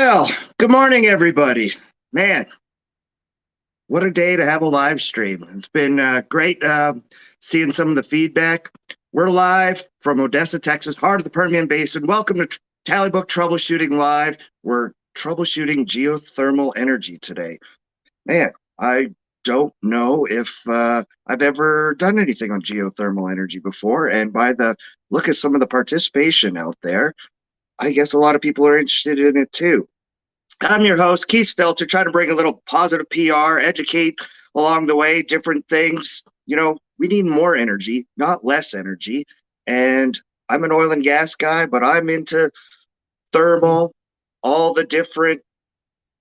Well, good morning, everybody. Man, what a day to have a live stream. It's been great seeing some of the feedback. We're live from Odessa, Texas, heart of the Permian Basin. Welcome to Tallybook Troubleshooting Live. We're troubleshooting geothermal energy today. Man, I don't know if I've ever done anything on geothermal energy before. And by the look at some of the participation out there, I guess a lot of people are interested in it too. I'm your host, Keith Stelter, trying to bring a little positive PR, educate along the way, different things. You know, we need more energy, not less energy. And I'm an oil and gas guy, but I'm into thermal, all the different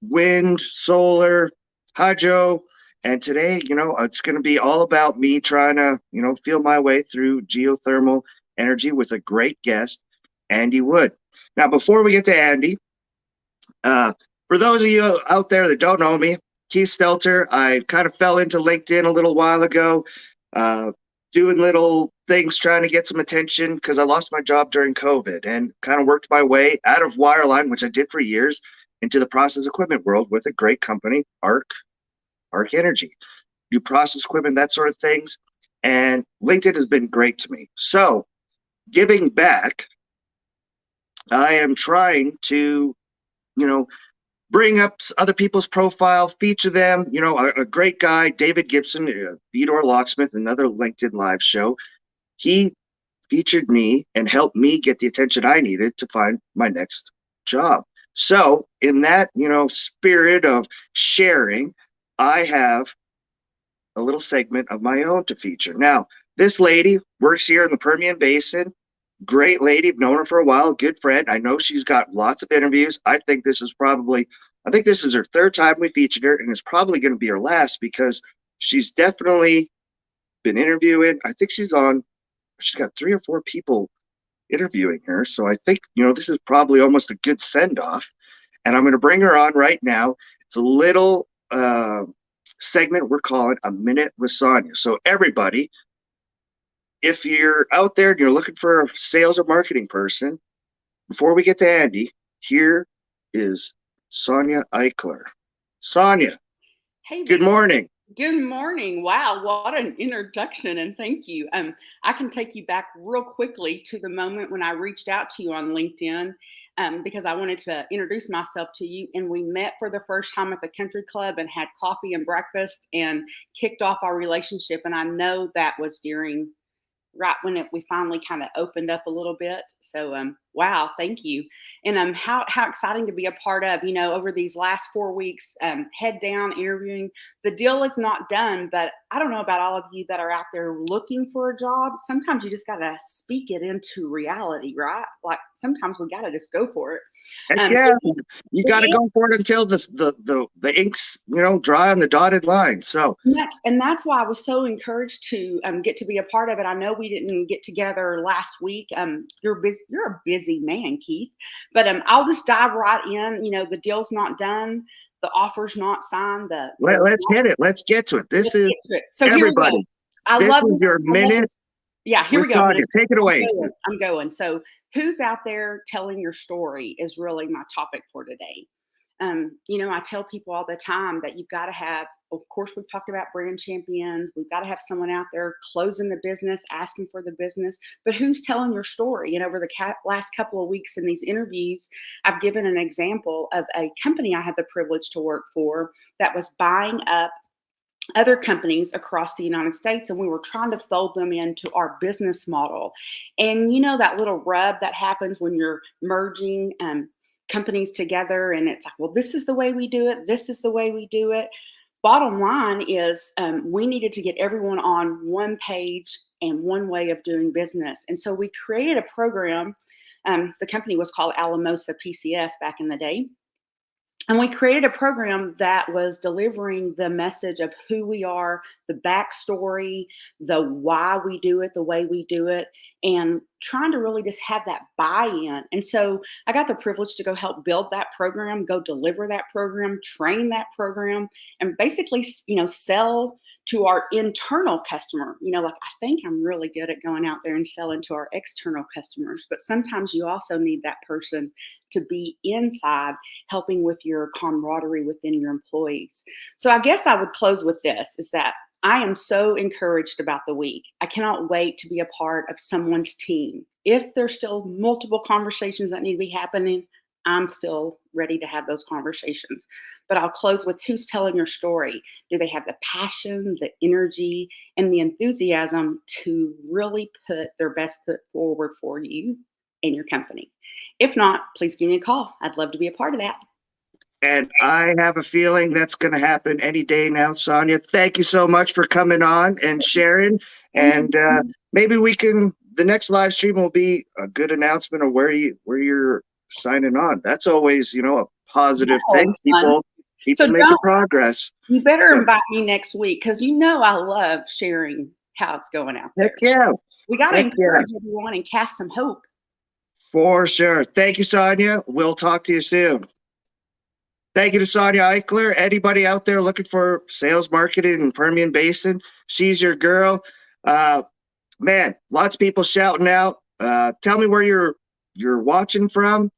wind, solar, hydro. And today, it's going to be all about me trying to, feel my way through geothermal energy with a great guest, Andy Wood. Now, before we get to Andy, for those of you out there that don't know me, Keith Stelter, I kind of fell into LinkedIn a little while ago, doing little things trying to get some attention because I lost my job during COVID and kind of worked my way out of wireline, which I did for years, into the process equipment world with a great company, Arc Energy. Do process equipment, that sort of things. And LinkedIn has been great to me. So giving back, I am trying to, bring up other people's profile, feature them. A great guy, David Gibson, Beador Locksmith, another LinkedIn live show. He featured me and helped me get the attention I needed to find my next job. So in that, spirit of sharing, I have a little segment of my own to feature. Now, this lady works here in the Permian Basin. Great lady. I've known her for a while. Good friend. I know she's got lots of interviews. I think this is her third time we featured her, and it's probably going to be her last because she's definitely been interviewing. I think she's got 3 or 4 people interviewing her. So I think, this is probably almost a good send off. And I'm going to bring her on right now. It's a little segment we're calling A Minute with Sonia. So everybody, if you're out there and you're looking for a sales or marketing person, before we get to Andy, here is Sonia Eichler. Sonia, hey, good morning. Good morning. Wow, what an introduction, and thank you. I can take you back real quickly to the moment when I reached out to you on LinkedIn because I wanted to introduce myself to you, and we met for the first time at the country club and had coffee and breakfast and kicked off our relationship. And I know that was right when we finally kind of opened up a little bit. So, wow, thank you. And how exciting to be a part of, over these last 4 weeks, head down interviewing. The deal is not done, but I don't know about all of you that are out there looking for a job. Sometimes you just got to speak it into reality, right? Like sometimes we got to just go for it. Yeah, you got to go for it until the ink's, dry on the dotted line. So that's why I was so encouraged to get to be a part of it. I know we didn't get together last week. You're a busy man, Keith, but I'll just dive right in. The deal's not done. The offer's not signed. Let's hit it. Let's get to it. This is so everybody. This is your minute. Yeah, here we go. Take it away. I'm going. So who's out there telling your story is really my topic for today. I tell people all the time that you've got to have, of course, we've talked about brand champions. We've got to have someone out there closing the business, asking for the business, but who's telling your story? And over the last couple of weeks in these interviews, I've given an example of a company I had the privilege to work for that was buying up other companies across the United States, and we were trying to fold them into our business model. And that little rub that happens when you're merging companies together, and it's like, well, this is the way we do it. This is the way we do it. Bottom line is we needed to get everyone on one page and one way of doing business. And so we created a program. The company was called Alamosa PCS back in the day. And we created a program that was delivering the message of who we are, the backstory, the why we do it, the way we do it, and trying to really just have that buy-in. And so I got the privilege to go help build that program, go deliver that program, train that program, and basically, sell to our internal customer. Like I think I'm really good at going out there and selling to our external customers, but sometimes you also need that person to be inside helping with your camaraderie within your employees. So I guess I would close with this, is that I am so encouraged about the week. I cannot wait to be a part of someone's team. If there's still multiple conversations that need to be happening, I'm still ready to have those conversations. But I'll close with, who's telling your story? Do they have the passion, the energy, and the enthusiasm to really put their best foot forward for you and your company? If not, please give me a call. I'd love to be a part of that. And I have a feeling that's going to happen any day now, Sonia. Thank you so much for coming on and sharing. And maybe we can, the next live stream will be a good announcement of where you're signing on. That's always, a positive thing. People so making progress. You better invite me next week, because I love sharing how it's going out there. Heck yeah. We got to encourage everyone and cast some hope. For sure. Thank you, Sonia. We'll talk to you soon. Thank you to Sonia Eichler. Anybody out there looking for sales marketing in Permian Basin, she's your girl. Man, lots of people shouting out. Tell me where you're watching from.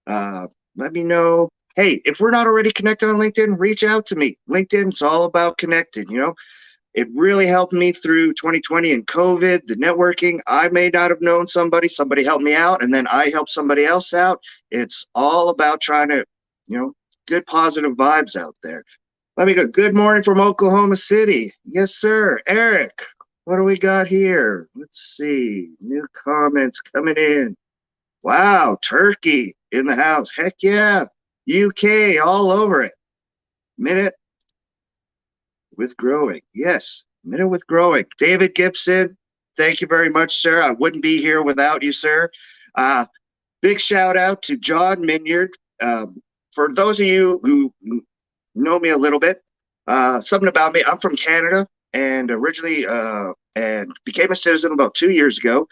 Let me know. Hey, if we're not already connected on LinkedIn, reach out to me. LinkedIn's all about connecting, It really helped me through 2020 and COVID, the networking. I may not have known somebody helped me out, and then I helped somebody else out. It's all about trying to, good positive vibes out there. Let me go. Good morning from Oklahoma City. Yes, sir. Eric, what do we got here? Let's see. New comments coming in. Wow, Turkey in the house. Heck yeah. UK all over it. Minute with growing. Yes, minute with growing. David Gibson, thank you very much, sir. I wouldn't be here without you, sir. Big shout out to John Minyard. For those of you who know me a little bit, something about me, I'm from Canada and originally and became a citizen about 2 years ago.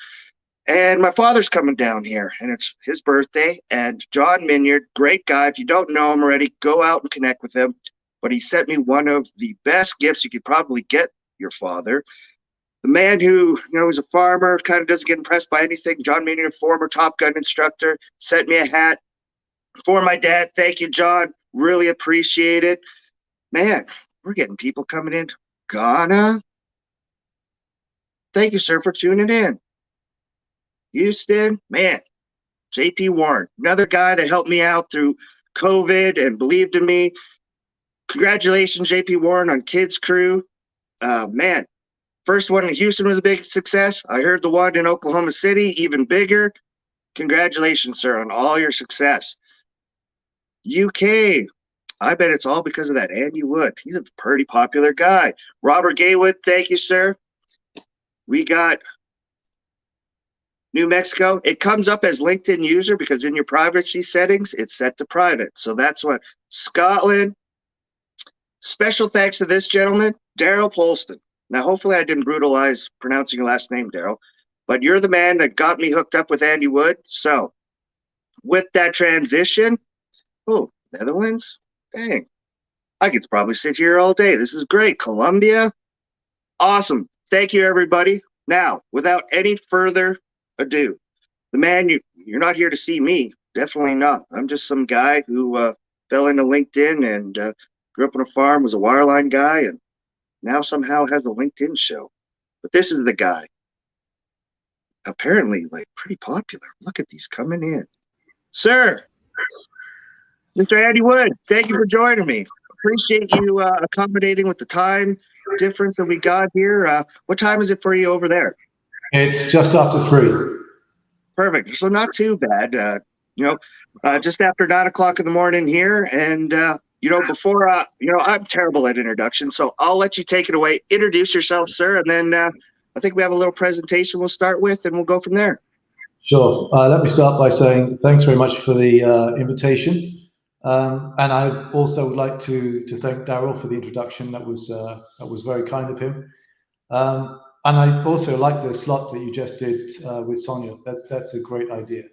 And my father's coming down here, and it's his birthday. And John Minyard, great guy. If you don't know him already, go out and connect with him. But he sent me one of the best gifts you could probably get your father. The man who, is a farmer, kind of doesn't get impressed by anything. John Minyard, former Top Gun instructor, sent me a hat for my dad. Thank you, John. Really appreciate it. Man, we're getting people coming in. Ghana. Thank you, sir, for tuning in. Houston, man. JP Warren, another guy that helped me out through COVID and believed in me. Congratulations, JP Warren, on Kids Crew. Man, first one in Houston was a big success. I heard the one in Oklahoma City, even bigger. Congratulations, sir, on all your success. UK, I bet it's all because of that Andy Wood. He's a pretty popular guy. Robert Gaywood, thank you, sir. We got New Mexico. It comes up as LinkedIn user because in your privacy settings, it's set to private. So that's what. Scotland. Special thanks to this gentleman, Daryl Polston. Now, hopefully I didn't brutalize pronouncing your last name, Daryl, but you're the man that got me hooked up with Andy Wood. So with that transition, Netherlands, dang, I could probably sit here all day. This is great. Colombia, awesome. Thank you, everybody. Now, without any further ado, the man, you're not here to see me. Definitely not. I'm just some guy who fell into LinkedIn and grew up on a farm, was a wireline guy, and now somehow has a LinkedIn show. But this is the guy. Apparently, pretty popular. Look at these coming in. Sir, Mr. Andy Wood, thank you for joining me. Appreciate you accommodating with the time difference that we got here. What time is it for you over there? It's just after 3. Perfect. So not too bad. Just after 9 o'clock in the morning here. And, before, I'm terrible at introductions, so I'll let you take it away. Introduce yourself, sir. And then I think we have a little presentation we'll start with, and we'll go from there. Sure. Let me start by saying thanks very much for the invitation. And I also would like to thank Daryl for the introduction. That was very kind of him. And I also like the slot that you just did with Sonia. That's a great idea.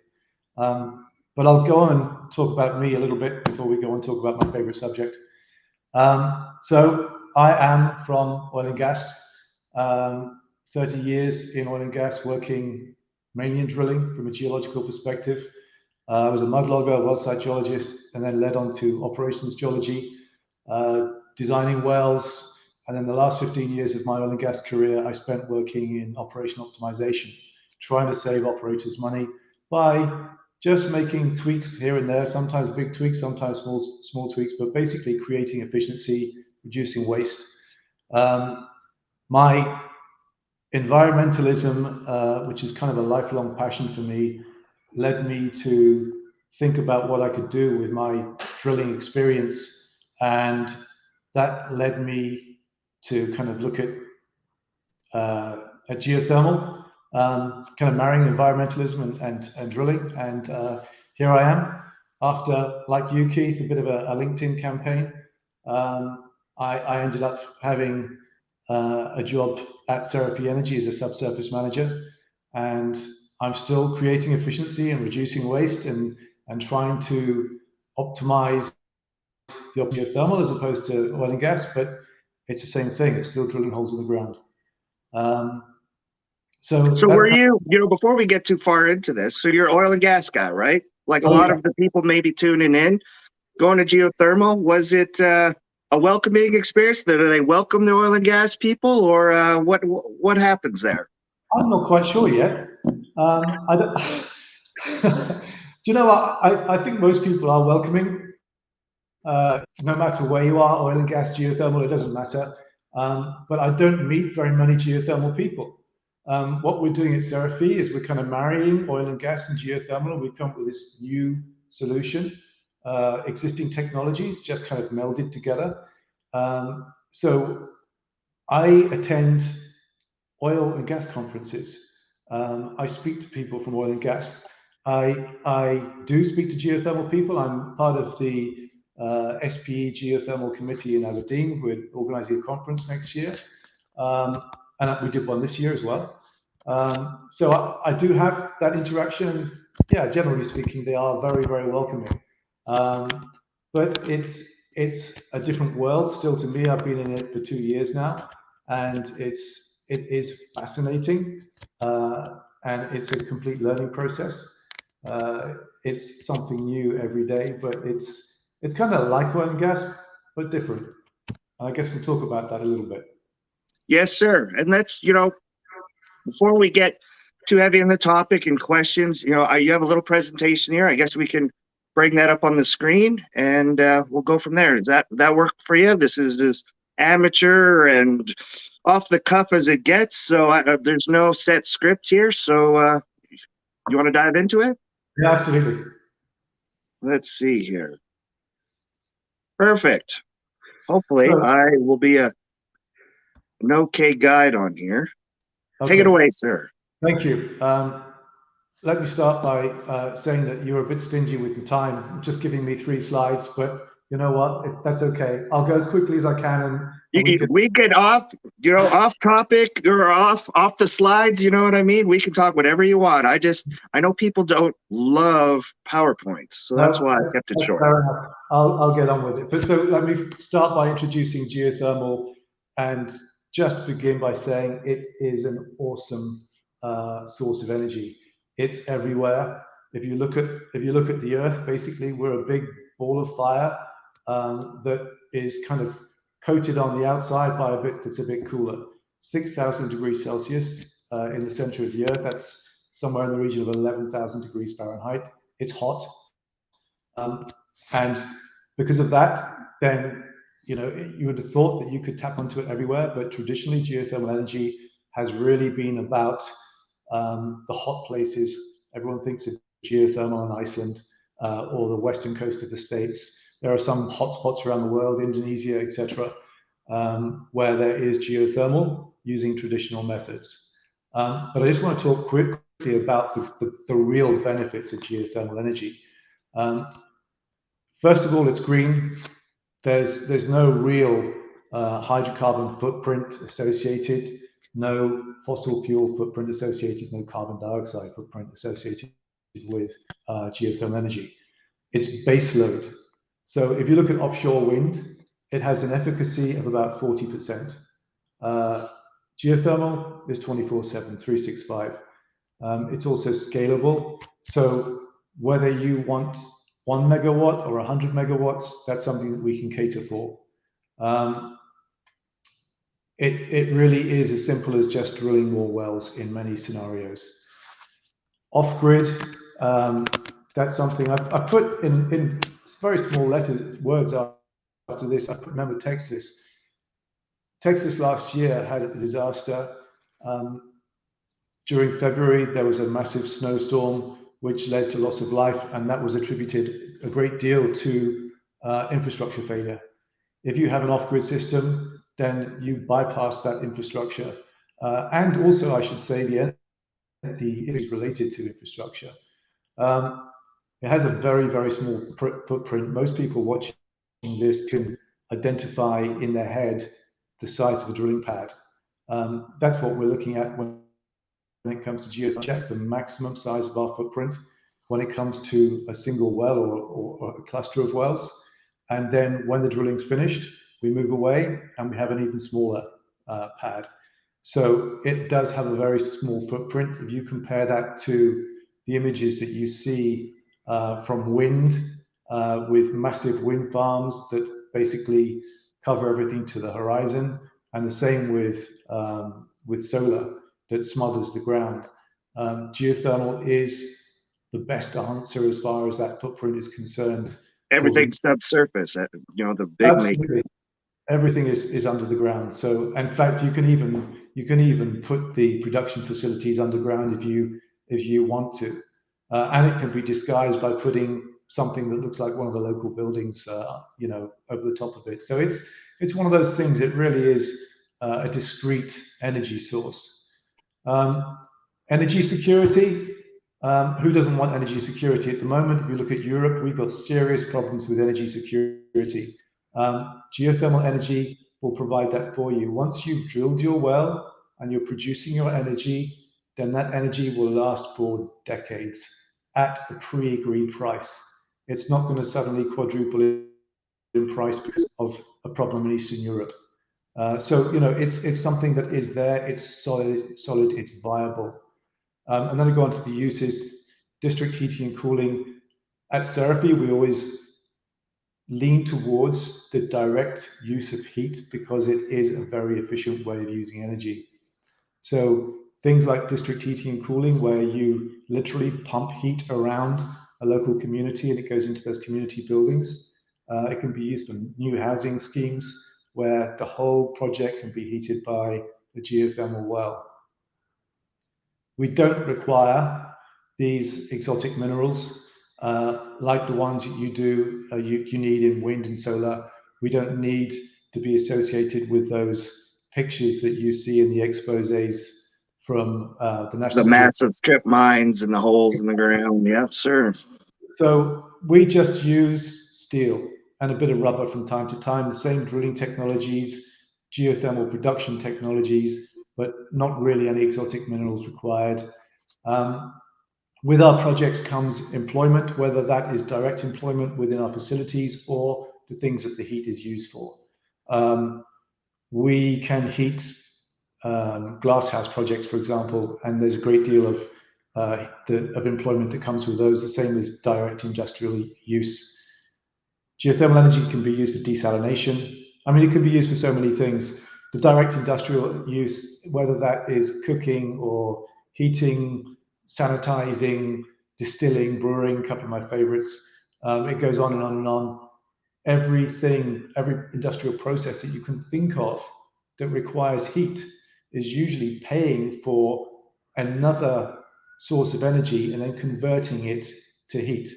But I'll go on and talk about me a little bit before we go on and talk about my favorite subject. So I am from oil and gas. 30 years in oil and gas, working mainly in drilling from a geological perspective. I was a mudlogger, well site geologist, and then led on to operations geology, designing wells. And then the last 15 years of my oil and gas career, I spent working in operational optimization, trying to save operators money by just making tweaks here and there, sometimes big tweaks, sometimes small tweaks, but basically creating efficiency, reducing waste. My environmentalism, which is kind of a lifelong passion for me, led me to think about what I could do with my drilling experience. And that led me to kind of look at geothermal, kind of marrying environmentalism and drilling. And here I am, after, like you, Keith, a bit of a LinkedIn campaign. I ended up having a job at Geothermal Energy as a subsurface manager, and I'm still creating efficiency and reducing waste and trying to optimize the geothermal as opposed to oil and gas, but it's the same thing. It's still drilling holes in the ground. So were you, before we get too far into this, so you're an oil and gas guy, right? Like a lot of the people maybe tuning in, going to geothermal, was it a welcoming experience? Do they welcome the oil and gas people, or what happens there? I'm not quite sure yet. I don't, do you know what? I think most people are welcoming, no matter where you are, oil and gas, geothermal, it doesn't matter. But I don't meet very many geothermal people. What we're doing at Seraphi is we're kind of marrying oil and gas and geothermal, and we've come up with this new solution. Existing technologies just kind of melded together. So I attend oil and gas conferences. I speak to people from oil and gas. I do speak to geothermal people. I'm part of the SPE Geothermal Committee in Aberdeen. We're organising a conference next year. And we did one this year as well. So I do have that interaction. Yeah, generally speaking, they are very, very welcoming. But it's a different world still to me. I've been in it for 2 years now, and it is fascinating, and it's a complete learning process. It's something new every day, but it's kind of like oil and gas, but different. I guess we'll talk about that a little bit. Yes, sir. And that's, before we get too heavy on the topic and questions, you have a little presentation here. I guess we can bring that up on the screen, and we'll go from there. Does that work for you? This is as amateur and off the cuff as it gets, so there's no set script here. So you want to dive into it? Yeah, absolutely. Let's see here. Perfect. Hopefully, I will be an okay guide on here. Okay. Take it away, sir. Thank you. Let me start by saying that you're a bit stingy with your time, just giving me 3 slides, but you know what? That's okay. I'll go as quickly as I can. We get off topic or off the slides. You know what I mean? We can talk whatever you want. I know people don't love PowerPoints, so that's why I kept it short. Fair enough. I'll get on with it. But so let me start by introducing geothermal, and just begin by saying it is an awesome source of energy. It's everywhere. If you look at the Earth, basically we're a big ball of fire that is kind of coated on the outside by a bit that's a bit cooler. 6,000 degrees Celsius in the center of the Earth. That's somewhere in the region of 11,000 degrees Fahrenheit. It's hot, and because of that, then you would have thought that you could tap onto it everywhere. But traditionally, geothermal energy has really been about the hot places. Everyone thinks of geothermal in Iceland or the western coast of the States. There are some hotspots around the world, Indonesia, etc., where there is geothermal using traditional methods. But I just want to talk quickly about the real benefits of geothermal energy. First of all, it's green. There's no real hydrocarbon footprint associated, no fossil fuel footprint associated, no carbon dioxide footprint associated with geothermal energy. It's base load. So if you look at offshore wind, it has an efficacy of about 40%. Geothermal is 24/7, 365. It's also scalable. So whether you want 1 megawatt or 100 megawatts, that's something that we can cater for. It really is as simple as just drilling more wells in many scenarios. Off-grid, that's something I put in very small words after this. I put, remember Texas. Texas last year had a disaster. During February, there was a massive snowstorm which led to loss of life, and that was attributed a great deal to infrastructure failure. If you have an off-grid system, then you bypass that infrastructure. And also, I should say, the is related to infrastructure. It has a very, very small footprint. Most people watching this can identify in their head the size of a drilling pad. That's what we're looking at when it comes to geothermal. That's the maximum size of our footprint when it comes to a single well or a cluster of wells. And then when the drilling's finished, we move away and we have an even smaller pad. So it does have a very small footprint. If you compare that to the images that you see from wind, with massive wind farms that basically cover everything to the horizon, and the same with solar that smothers the ground. Geothermal is the best answer as far as that footprint is concerned. Everything's subsurface, the big Absolutely. Everything is under the ground. So in fact, you can even put the production facilities underground if you want to, and it can be disguised by putting something that looks like one of the local buildings, over the top of it. So it's one of those things. It really is a discrete energy source. Energy security. Who doesn't want energy security at the moment? If you look at Europe, we've got serious problems with energy security. Geothermal energy will provide that for you. Once you've drilled your well and you're producing your energy, then that energy will last for decades at a pre-agreed price. It's not going to suddenly quadruple in price because of a problem in Eastern Europe. So it's something that is there. It's solid. It's viable. And then I go on to the uses. District heating and cooling. At Serapi, we always lean towards the direct use of heat because it is a very efficient way of using energy. So things like district heating and cooling, where you literally pump heat around a local community and it goes into those community buildings. It can be used for new housing schemes where the whole project can be heated by a geothermal well. We don't require these exotic minerals like the ones that you need in wind and solar. We don't need to be associated with those pictures that you see in the exposés from the National massive strip mines and the holes in the ground. Yes, sir. So we just use steel and a bit of rubber from time to time, the same drilling technologies, geothermal production technologies, but not really any exotic minerals required. With our projects comes employment, whether that is direct employment within our facilities or the things that the heat is used for. We can heat glasshouse projects, for example, and there's a great deal of employment that comes with those, the same as direct industrial use. Geothermal energy can be used for desalination. I mean, it can be used for so many things. The direct industrial use, whether that is cooking or heating, sanitizing, distilling, brewing, a couple of my favorites. It goes on and on and on. Every industrial process that you can think of that requires heat is usually paying for another source of energy and then converting it to heat.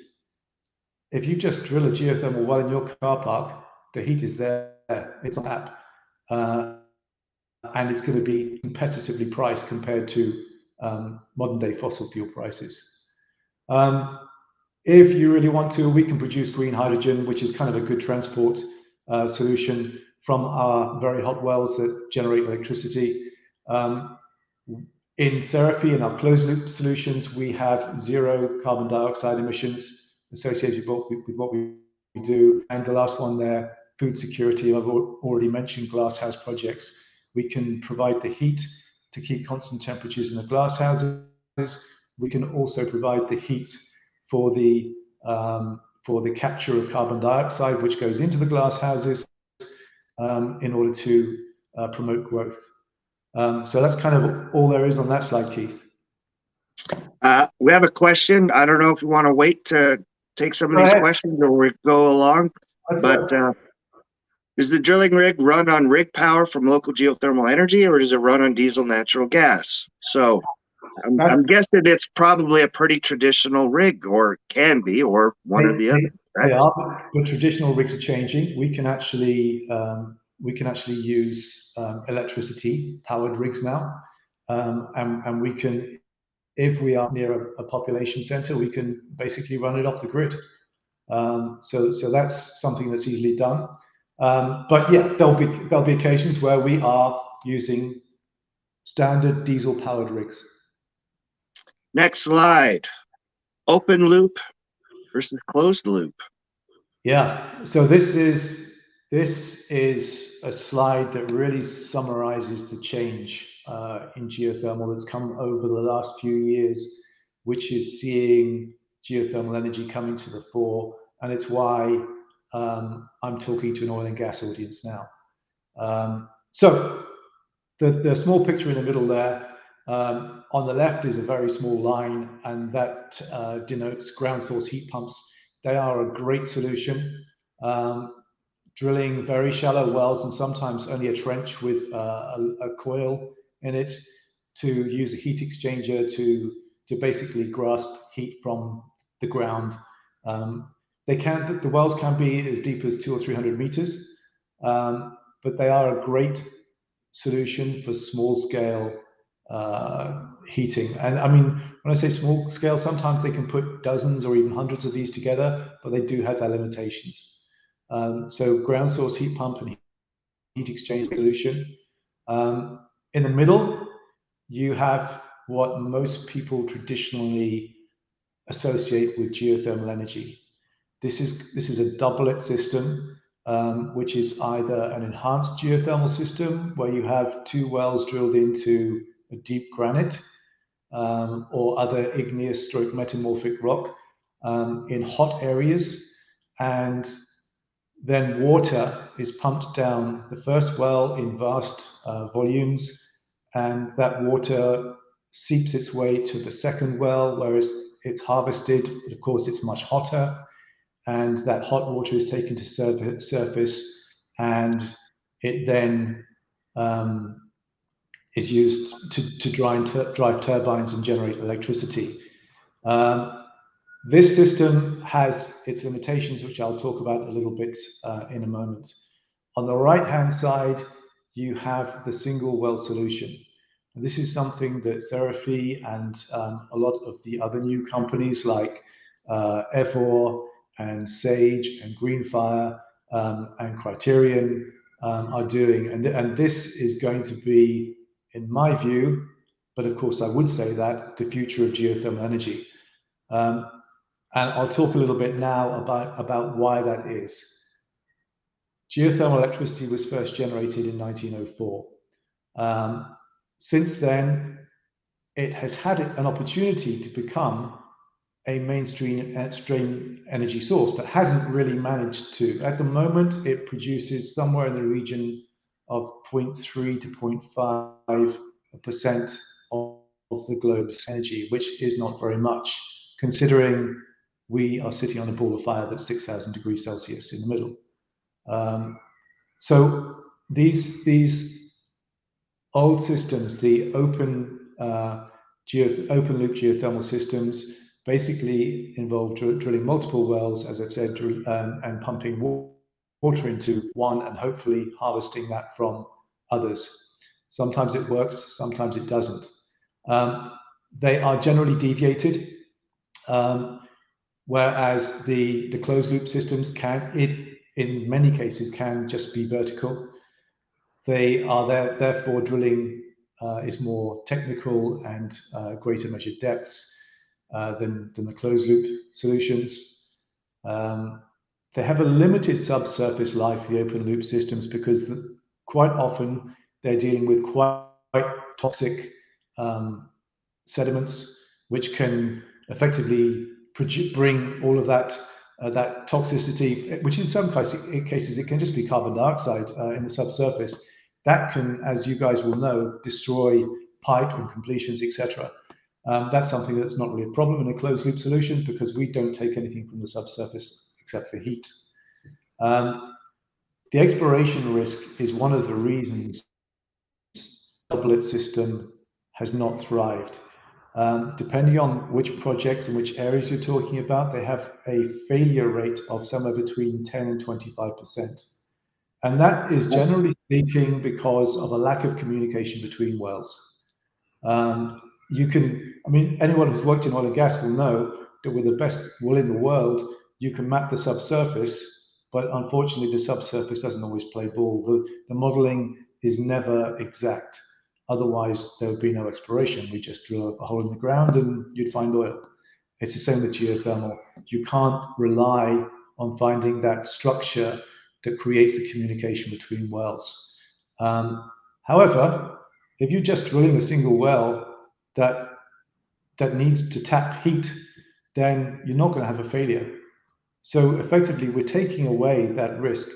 If you just drill a geothermal well in your car park, the heat is there, it's on tap, and it's going to be competitively priced compared to modern day fossil fuel prices. If you really want to, we can produce green hydrogen, which is kind of a good transport solution from our very hot wells that generate electricity. In Serapi, in our closed loop solutions, we have zero carbon dioxide emissions associated with what we do. And the last one there, food security. I've already mentioned glasshouse projects. We can provide the heat to keep constant temperatures in the glasshouses. We can also provide the heat for the capture of carbon dioxide, which goes into the glasshouses in order to promote growth. So that's kind of all there is on that slide, Keith. We have a question. I don't know if you want to wait to take some of these questions or we go along, but is the drilling rig run on rig power from local geothermal energy, or does it run on diesel natural gas? So I'm guessing it's probably a pretty traditional rig, or can be, or one or the other. Right? They are. The traditional rigs are changing. We can actually use electricity powered rigs now, and we can, if we are near a population center, we can basically run it off the grid. So that's something that's easily done. But yeah, there'll be occasions where we are using standard diesel powered rigs. Next slide. Open loop versus closed loop. Yeah. So this is a slide that really summarizes the change in geothermal that's come over the last few years, which is seeing geothermal energy coming to the fore, and it's why I'm talking to an oil and gas audience now. So the small picture in the middle there, on the left is a very small line, and that denotes ground source heat pumps. They are a great solution. Drilling very shallow wells and sometimes only a trench with a coil in it to use a heat exchanger to basically grasp heat from the ground. The wells can be as deep as 200 or 300 meters, but they are a great solution for small scale heating. And I mean, when I say small scale, sometimes they can put dozens or even hundreds of these together, but they do have their limitations. So ground source heat pump and heat exchange solution. In the middle, you have what most people traditionally associate with geothermal energy. This is a doublet system, which is either an enhanced geothermal system where you have two wells drilled into a deep granite or other igneous stroke metamorphic rock in hot areas, and then water is pumped down the first well in vast volumes, and that water seeps its way to the second well where it's harvested. Of course, it's much hotter, and that hot water is taken to surface, and it then is used to drive turbines and generate electricity. This system has its limitations, which I'll talk about a little bit in a moment. On the right-hand side, you have the single well solution. And this is something that Seraphy and a lot of the other new companies like Evor and Sage and Greenfire and Criterion are doing. And this is going to be, in my view, but of course I would say that, the future of geothermal energy. And I'll talk a little bit now about why that is. Geothermal electricity was first generated in 1904. Since then, it has had an opportunity to become a mainstream energy source, but hasn't really managed to. At the moment, it produces somewhere in the region of 0.3 to 0.5% of the globe's energy, which is not very much, considering we are sitting on a ball of fire that's 6,000 degrees Celsius in the middle. So these old systems, the open loop geothermal systems, basically involve drilling multiple wells, as I've said, and pumping water into one and hopefully harvesting that from others. Sometimes it works, sometimes it doesn't. They are generally deviated, whereas the closed loop systems in many cases can just be vertical. They are therefore drilling is more technical and greater measured depths than the closed loop solutions. they have a limited subsurface life, the open loop systems, because quite often they're dealing with quite toxic sediments, which can effectively bring all of that that toxicity, which in some cases it can just be carbon dioxide in the subsurface. That can, as you guys will know, destroy pipe and completions, etc. That's something that's not really a problem in a closed loop solution because we don't take anything from the subsurface except for heat. The exploration risk is one of the reasons the doublet system has not thrived. Depending on which projects and which areas you're talking about, they have a failure rate of somewhere between 10 and 25%. And that is generally speaking because of a lack of communication between wells. Anyone who's worked in oil and gas will know that with the best will in the world, you can map the subsurface, but unfortunately the subsurface doesn't always play ball. The modeling is never exact. Otherwise, there would be no exploration. We just drill a hole in the ground and you'd find oil. It's the same with geothermal. You can't rely on finding that structure that creates the communication between wells. However, if you're just drilling a single well that needs to tap heat, then you're not going to have a failure. So effectively, we're taking away that risk.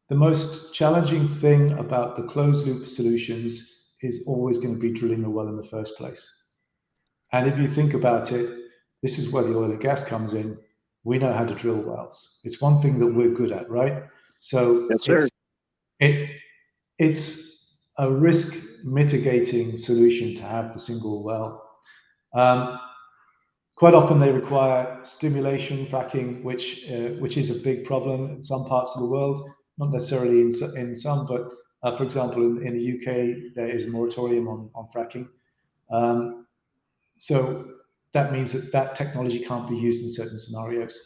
The most challenging thing about the closed loop solutions is always going to be drilling the well in the first place. And if you think about it, this is where the oil and gas comes in. We know how to drill wells. It's one thing that we're good at, right? So Yes, sir. It's a risk mitigating solution to have the single well. Quite often they require stimulation fracking, which is a big problem in some parts of the world, not necessarily in some, but for example, in the UK, there is a moratorium on fracking. So that means that technology can't be used in certain scenarios.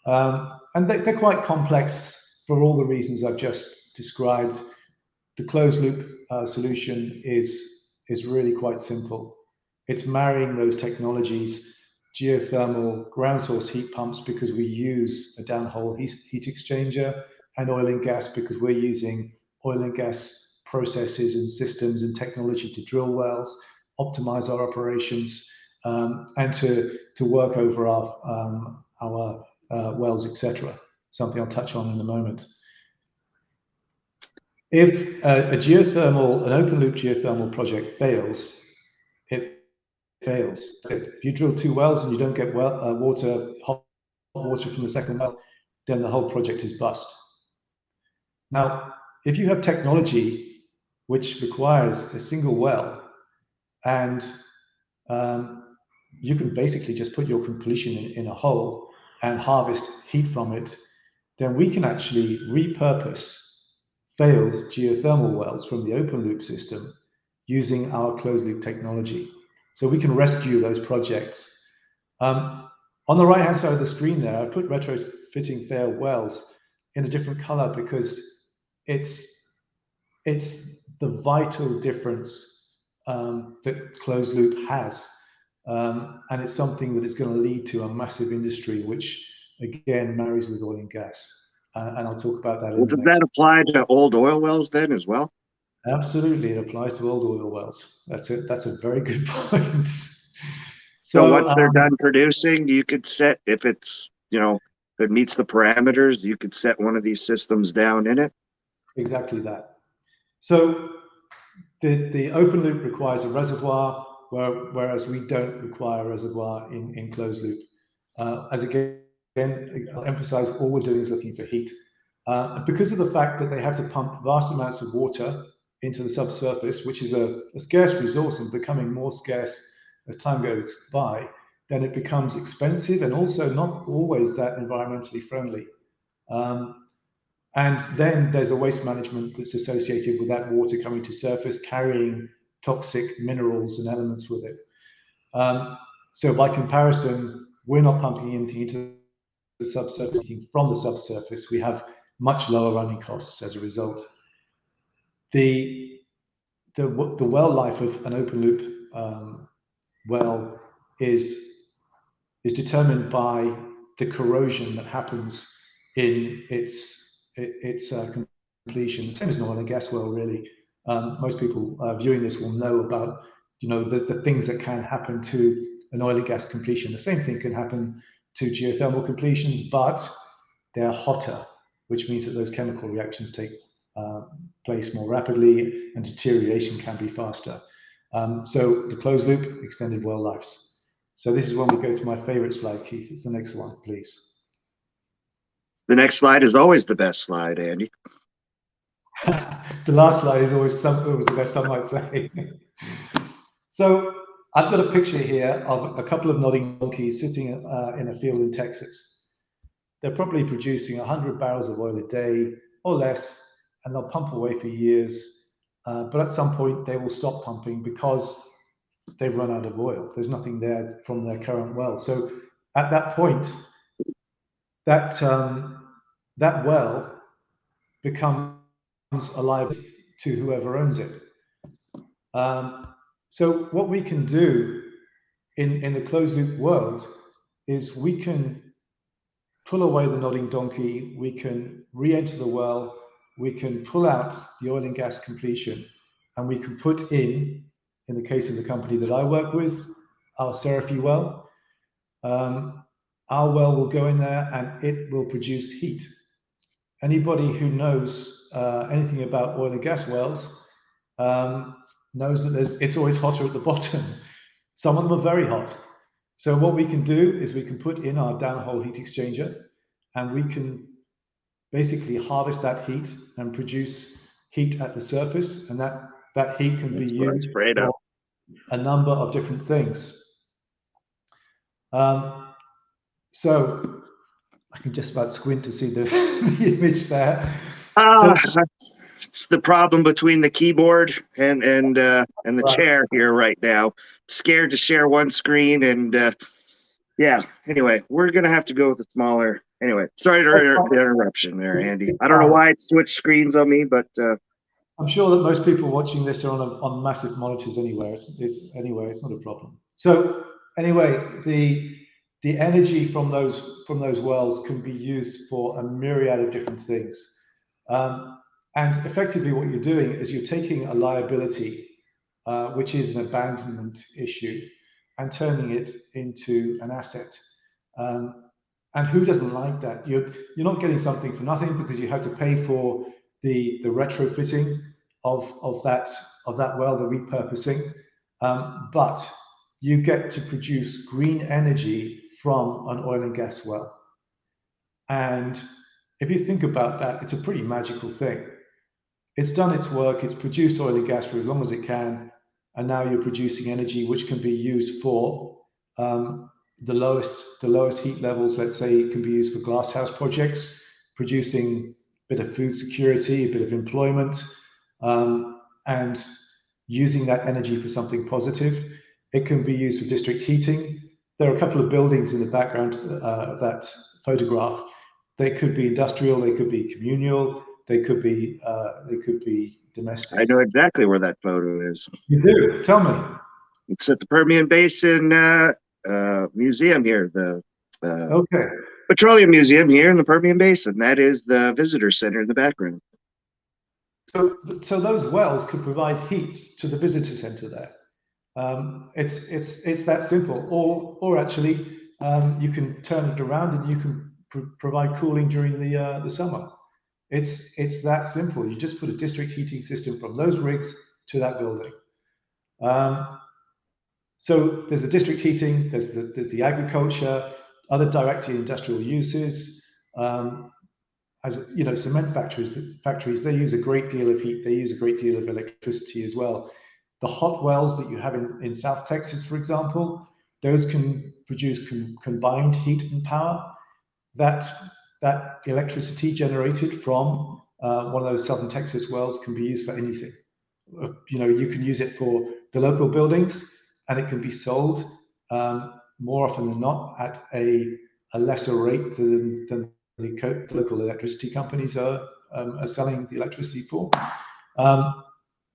And they're quite complex for all the reasons I've just described. The closed loop solution is really quite simple. It's marrying those technologies, geothermal ground source heat pumps because we use a downhole heat exchanger, and oil and gas because we're using oil and gas processes and systems and technology to drill wells, optimize our operations, and to work over our wells, etc. Something I'll touch on in a moment. If an open loop geothermal project fails, it fails. If you drill 2 wells and you don't get hot water from the second well, then the whole project is bust. Now, if you have technology which requires a single well, and you can basically just put your completion in a hole and harvest heat from it, then we can actually repurpose failed geothermal wells from the open loop system using our closed loop technology. So we can rescue those projects. On the right hand side of the screen there, I put retrofitting failed wells in a different color because it's the vital difference that closed loop has. And it's something that is going to lead to a massive industry, which again marries with oil and gas. And I'll talk about that in the Does next. that apply to old oil wells then as well? Absolutely, it applies to old oil wells. That's it. That's a very good point. So once they're done producing, you could set, if it's, if it meets the parameters, you could set one of these systems down in it. Exactly that. So the open loop requires a reservoir, whereas we don't require a reservoir in closed loop. As again, I'll emphasize, all we're doing is looking for heat. Because of the fact that they have to pump vast amounts of water into the subsurface, which is a scarce resource and becoming more scarce as time goes by, then it becomes expensive and also not always that environmentally friendly. And then there's a waste management that's associated with that water coming to surface, carrying toxic minerals and elements with it. So by comparison, we're not pumping anything into the subsurface, from the subsurface. We have much lower running costs as a result. The well life of an open loop well is determined by the corrosion that happens in its completion. Same as an oil and gas well, really. Most people viewing this will know about, the things that can happen to an oil and gas completion. The same thing can happen to geothermal completions, but they're hotter, which means that those chemical reactions take place more rapidly and deterioration can be faster. So the closed loop, extended well lives. So this is when we go to my favorite slide, Keith. It's the next one, please. The next slide is always the best slide, Andy. The last slide is always the best, some might say. So I've got a picture here of a couple of nodding donkeys sitting in a field in Texas. They're probably producing 100 barrels of oil a day or less, and they'll pump away for years. But at some point, they will stop pumping because they've run out of oil. There's nothing there from their current well. So at that point, that well becomes a liability to whoever owns it. So what we can do in the closed loop world is we can pull away the nodding donkey, we can re-enter the well, we can pull out the oil and gas completion, and we can put in the case of the company that I work with, our Seraphy well. Our well will go in there and it will produce heat. Anybody who knows anything about oil and gas wells knows that it's always hotter at the bottom. Some of them are very hot. So what we can do is we can put in our downhole heat exchanger and we can basically harvest that heat and produce heat at the surface, and that heat can be used for a number of different things. So I can just about squint to see the image there. It's the problem between the keyboard and the right. Chair here right now. Scared to share one screen, and yeah. Anyway, we're gonna have to go with a smaller. Anyway, sorry for the interruption there, Andy. I don't know why it switched screens on me, but I'm sure that most people watching this are on massive monitors anyway. It's not a problem. So anyway, the energy from those wells can be used for a myriad of different things. And effectively what you're doing is you're taking a liability, which is an abandonment issue, and turning it into an asset. And who doesn't like that? You're not getting something for nothing because you have to pay for the retrofitting of that well, the repurposing. But you get to produce green energy from an oil and gas well. And if you think about that, it's a pretty magical thing. It's done its work, it's produced oil and gas for as long as it can, and now you're producing energy which can be used for the lowest heat levels. Let's say it can be used for glasshouse projects, producing a bit of food security, a bit of employment, and using that energy for something positive. It can be used for district heating. There are a couple of buildings in the background of that photograph. They could be industrial, they could be communal, they could be domestic. I know exactly where that photo is. You do? Tell me. It's at the Permian Basin Museum here, the Petroleum Museum here in the Permian Basin. That is the visitor center in the background. So those wells could provide heat to the visitor center there. It's that simple. Or actually, you can turn it around and you can provide cooling during the summer. It's that simple. You just put a district heating system from those rigs to that building. So there's the district heating, there's the agriculture, other direct industrial uses. As you know, cement factories, they use a great deal of heat, they use a great deal of electricity as well. The hot wells that you have in South Texas, for example, those can produce combined heat and power. That electricity generated from one of those Southern Texas wells can be used for anything. You can use it for the local buildings, and it can be sold more often than not at a lesser rate than the local electricity companies are selling the electricity for.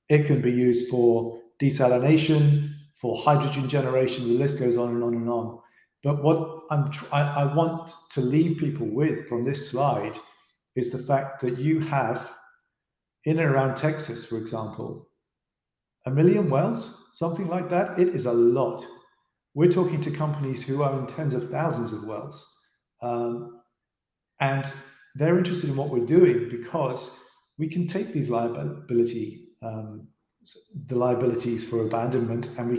It can be used for desalination, for hydrogen generation. The list goes on and on and on. But what I want to leave people with from this slide is the fact that you have, in and around Texas, for example, 1 million wells, something like that. It is a lot. We're talking to companies who own tens of thousands of wells. And they're interested in what we're doing because we can take these the liabilities for abandonment, and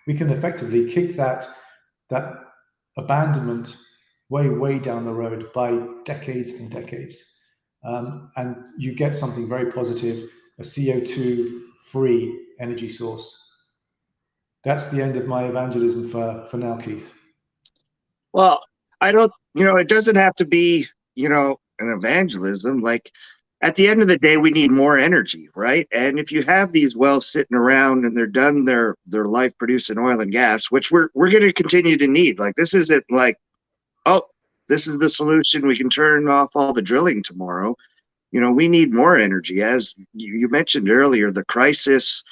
we can effectively kick that abandonment way down the road by decades and decades. And you get something very positive, a CO2 free energy source. That's the end of my evangelism for now, Keith. Well, I don't, it doesn't have to be, an evangelism. Like at the end of the day, we need more energy, right? And if you have these wells sitting around and they're done their life producing oil and gas, which we're going to continue to need. Like this isn't like, oh, this is the solution. We can turn off all the drilling tomorrow. We need more energy. As you mentioned earlier, the crisis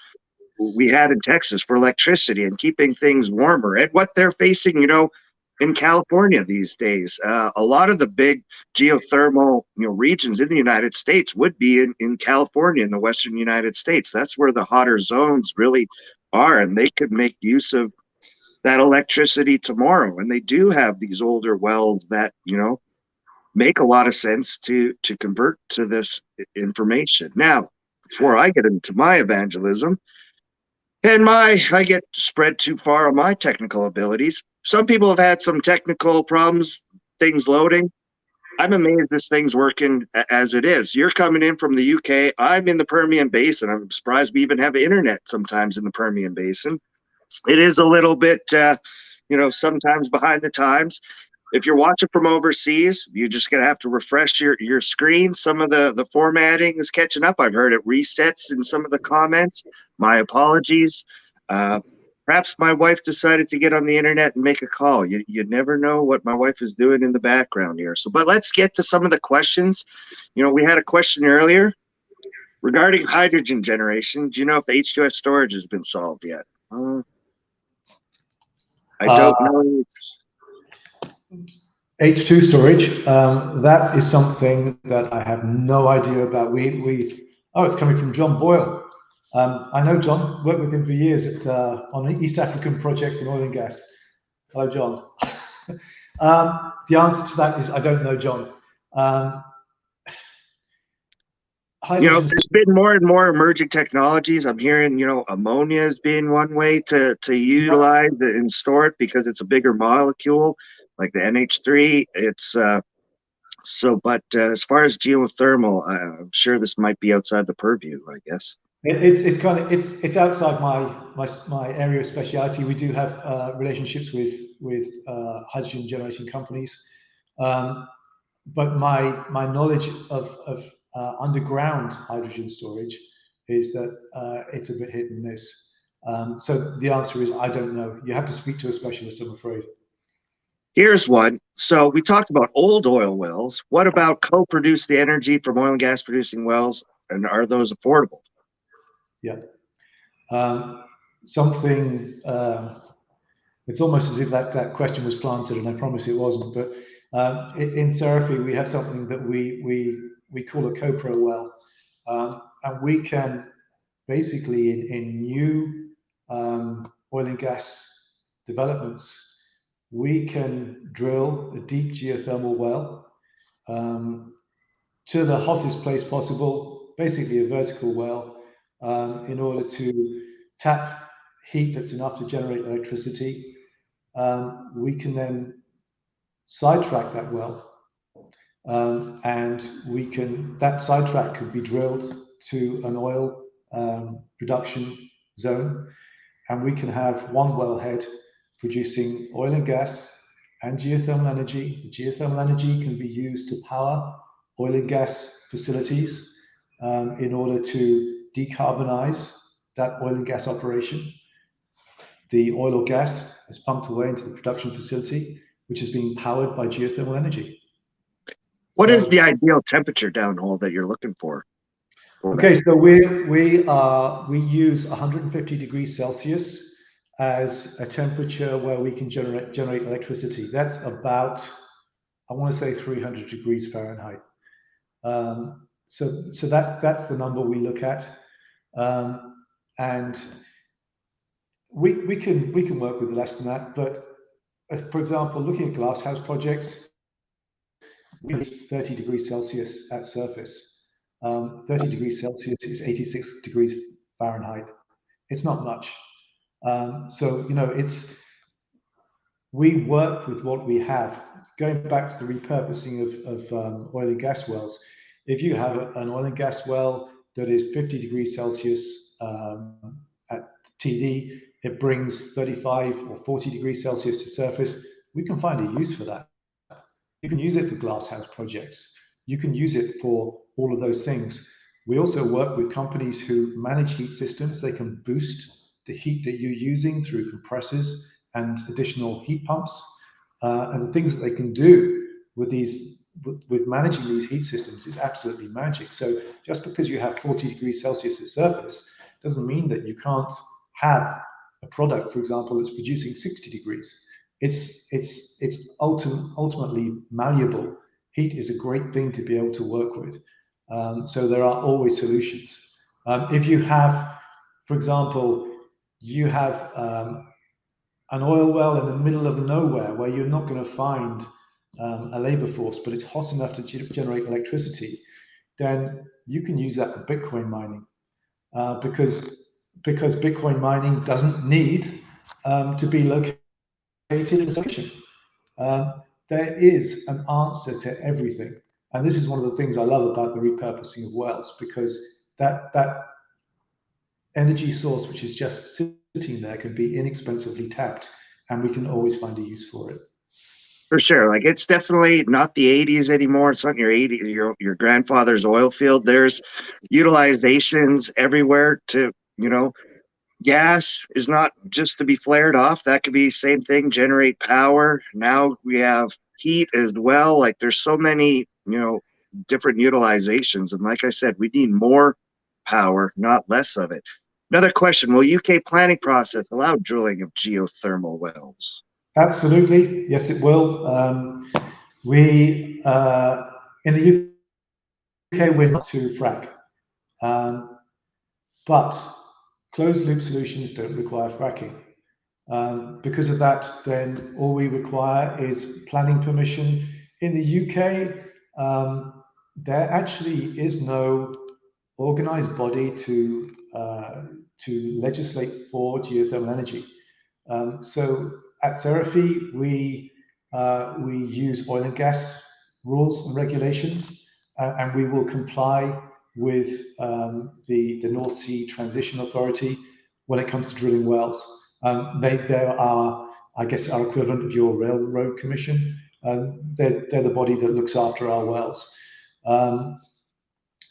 we had in Texas for electricity and keeping things warmer, and what they're facing, in California these days. A lot of the big geothermal, regions in the United States would be in California, in the Western United States. That's where the hotter zones really are, and they could make use of that electricity tomorrow. And they do have these older wells that, make a lot of sense to convert to this information. Now, before I get into my evangelism, and I get spread too far on my technical abilities. Some people have had some technical problems, things loading. I'm amazed this thing's working as it is. You're coming in from the UK. I'm in the Permian Basin. I'm surprised we even have internet sometimes in the Permian Basin. It is a little bit, sometimes behind the times. If you're watching from overseas, you're just going to have to refresh your screen. Some of the formatting is catching up. I've heard it resets in some of the comments. My apologies. Perhaps my wife decided to get on the internet and make a call. You never know what my wife is doing in the background here. But let's get to some of the questions. We had a question earlier regarding hydrogen generation. Do you know if H2S storage has been solved yet? I don't know. H2 storage, that is something that I have no idea about. It's coming from John Boyle. I know John, worked with him for years on an East African project in oil and gas. Hello, John. The answer to that is I don't know, John. There's been more and more emerging technologies. I'm hearing, ammonia is being one way to utilize it and store it because it's a bigger molecule, like the NH3. It's but as far as geothermal, I'm sure this might be outside the purview, I guess. It's outside my area of speciality. We do have relationships with hydrogen generating companies, but my knowledge of underground hydrogen storage is that it's a bit hit and miss. So the answer is I don't know. You have to speak to a specialist, I'm afraid. Here's one. So we talked about old oil wells. What about co-produce the energy from oil and gas producing wells, and are those affordable? Yeah. It's almost as if that question was planted, and I promise it wasn't. But in Seraphy, we have something that we call a CoPro well, and we can basically in new oil and gas developments, we can drill a deep geothermal well to the hottest place possible, basically a vertical well, in order to tap heat that's enough to generate electricity. We can then sidetrack that well, and that sidetrack could be drilled to an oil production zone, and we can have one wellhead producing oil and gas and geothermal energy. The geothermal energy can be used to power oil and gas facilities in order to decarbonize that oil and gas operation. The oil or gas is pumped away into the production facility, which is being powered by geothermal energy. What is the ideal temperature downhole that you're looking for? Okay, so we use 150 degrees Celsius as a temperature where we can generate electricity. That's about, I want to say 300 degrees Fahrenheit. So that's the number we look at, and we can work with less than that. But for example, looking at glasshouse projects, we need 30 degrees Celsius at surface. 30 degrees Celsius is 86 degrees Fahrenheit. It's not much. So, you know, we work with what we have. Going back to the repurposing of oil and gas wells, if you have an oil and gas well that is 50 degrees Celsius at TD, it brings 35 or 40 degrees Celsius to surface, we can find a use for that. You can use it for glasshouse projects. You can use it for all of those things. We also work with companies who manage heat systems. They can boost the heat that you're using through compressors and additional heat pumps. And the things that they can do with with managing these heat systems is absolutely magic. So just because you have 40 degrees Celsius at surface doesn't mean that you can't have a product, for example, that's producing 60 degrees. It's ultimately malleable. Heat is a great thing to be able to work with. So there are always solutions. If you have, for example, you have an oil well in the middle of nowhere where you're not going to find a labor force, but it's hot enough to generate electricity, then you can use that for Bitcoin mining, because Bitcoin mining doesn't need to be located in a station. There is an answer to everything, and this is one of the things I love about the repurposing of wells, because that energy source which is just sitting there can be inexpensively tapped, and we can always find a use for it. For sure. Like, it's definitely not the 80s anymore. It's not your grandfather's oil field. There's utilizations everywhere to, you know, gas is not just to be flared off. That could be same thing, generate power. Now we have heat as well. Like, there's so many, you know, different utilizations. And like I said, we need more power, not less of it. Another question, will UK planning process allow drilling of geothermal wells? Absolutely, yes, it will. We in the UK we're not to frack, but closed loop solutions don't require fracking. Because of that, then all we require is planning permission. In the UK, there actually is no organized body to legislate for geothermal energy. So at Serafi, we use oil and gas rules and regulations, and we will comply with the North Sea Transition Authority when it comes to drilling wells. They are, I guess, our equivalent of your railroad commission. They're the body that looks after our wells.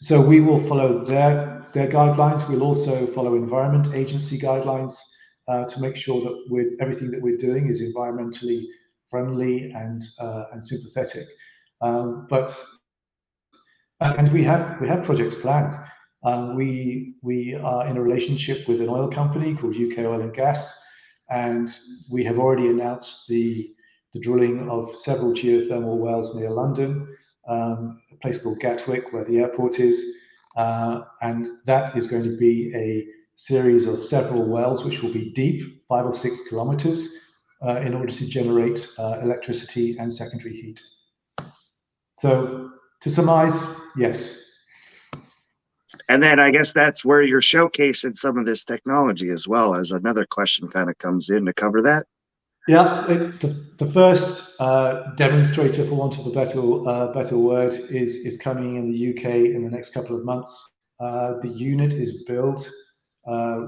So we will follow their guidelines. We'll also follow Environment Agency guidelines to make sure that everything that we're doing is environmentally friendly and sympathetic. And we have projects planned. We are in a relationship with an oil company called UK Oil and Gas, and we have already announced the drilling of several geothermal wells near London, a place called Gatwick, where the airport is, and that is going to be a series of several wells which will be deep, 5 or 6 kilometers, in order to generate electricity and secondary heat. So to surmise, yes. And then I guess that's where you're showcasing some of this technology as well, as another question kind of comes in to cover that. Yeah, the first demonstrator, for want of a better word, is coming in the UK in the next couple of months. The unit is built.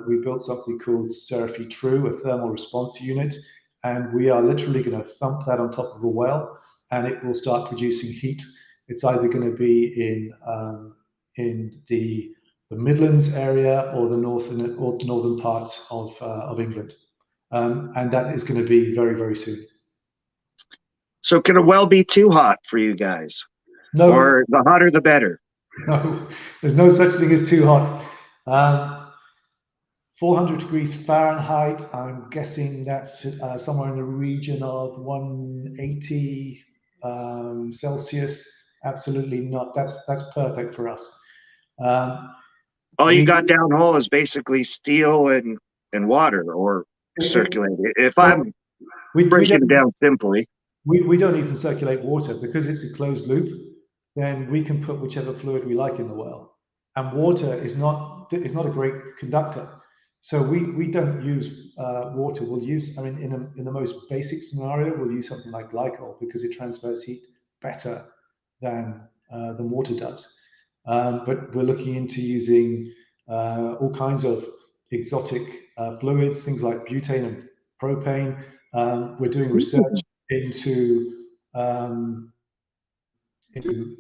We built something called Serafi True, a thermal response unit, and we are literally going to thump that on top of a well, and it will start producing heat. It's either going to be in the Midlands area or the northern parts of England. And that is going to be very, very soon. So can a well be too hot for you guys? No. Or the hotter the better? No, there's no such thing as too hot. 400 degrees Fahrenheit, I'm guessing that's somewhere in the region of 180 Celsius. Absolutely not. That's perfect for us. All you We got downhole is basically steel and water or circulating. If well, I'm we breaking it don't down simply. we don't even circulate water because it's a closed loop. Then we can put whichever fluid we like in the well, and water is not a great conductor. So we don't use water. We'll use, I mean, in the most basic scenario, we'll use something like glycol because it transfers heat better than water does. But we're looking into using all kinds of exotic fluids, things like butane and propane. We're doing research um, into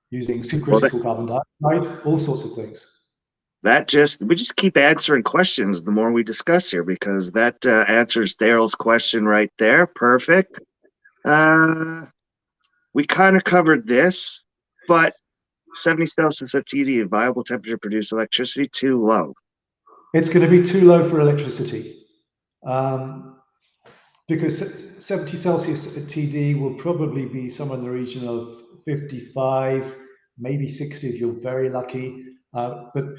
using Well, supercritical carbon dioxide, all sorts of things. we just keep answering questions the more we discuss here because that answers Daryl's question right there. Perfect. We kind of covered this, but 70 Celsius at TD, a viable temperature to produce electricity, too low. It's going to be too low for electricity because 70 Celsius at TD will probably be somewhere in the region of 55, maybe 60 if you're very lucky. But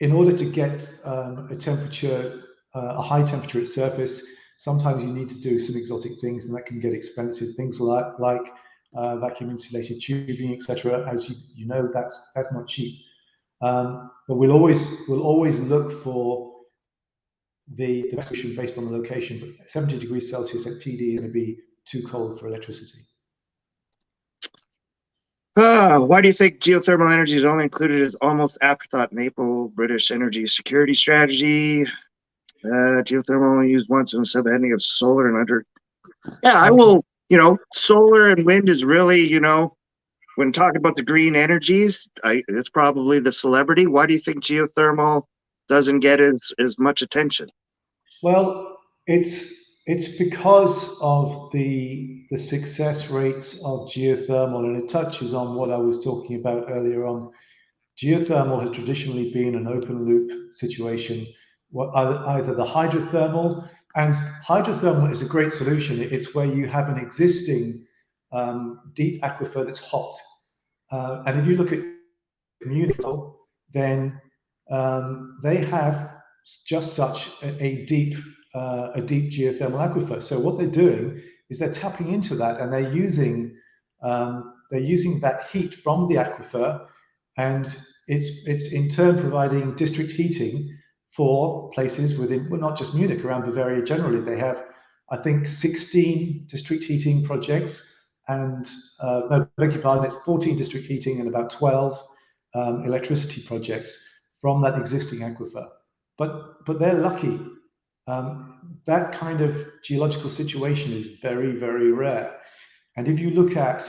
in order to get a temperature, a high temperature at surface, sometimes you need to do some exotic things, and that can get expensive. Things like vacuum insulated tubing, etc. As you know, that's not cheap. But we'll always look for the best solution based on the location. But 70 degrees Celsius at TD is going to be too cold for electricity. Why do you think geothermal energy is only included as almost afterthought Maple British energy security strategy? Geothermal only used once in a subheading of solar and under. Yeah, I will. Solar and wind is really, when talking about the green energies, it's probably the celebrity. Why do you think geothermal doesn't get as much attention? Well, it's because of the success rates of geothermal, and it touches on what I was talking about earlier on. Geothermal has traditionally been an open loop situation, either the hydrothermal, and hydrothermal is a great solution. It's where you have an existing deep aquifer that's hot. And if you look at Munich, then they have just such a deep geothermal aquifer. So what they're doing is they're tapping into that, and they're using that heat from the aquifer, and it's in turn providing district heating for places within, well, not just Munich, around Bavaria generally. They have, I think, 16 district heating projects, and no, beg your pardon, it's 14 district heating and about 12 electricity projects from that existing aquifer. But they're lucky. That kind of geological situation is very, very rare. And if you look at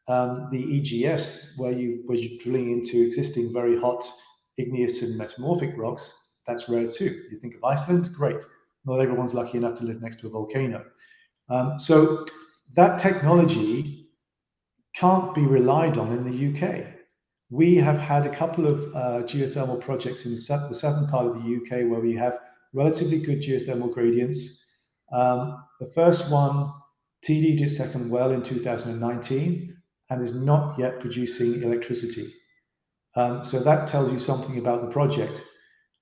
the EGS, where you're drilling into existing very hot igneous and metamorphic rocks, that's rare too. You think of Iceland, great. Not everyone's lucky enough to live next to a volcano. So that technology can't be relied on in the UK. We have had a couple of geothermal projects in the southern part of the UK where we have relatively good geothermal gradients. The first one, TD'd its second well in 2019 and is not yet producing electricity. So that tells you something about the project.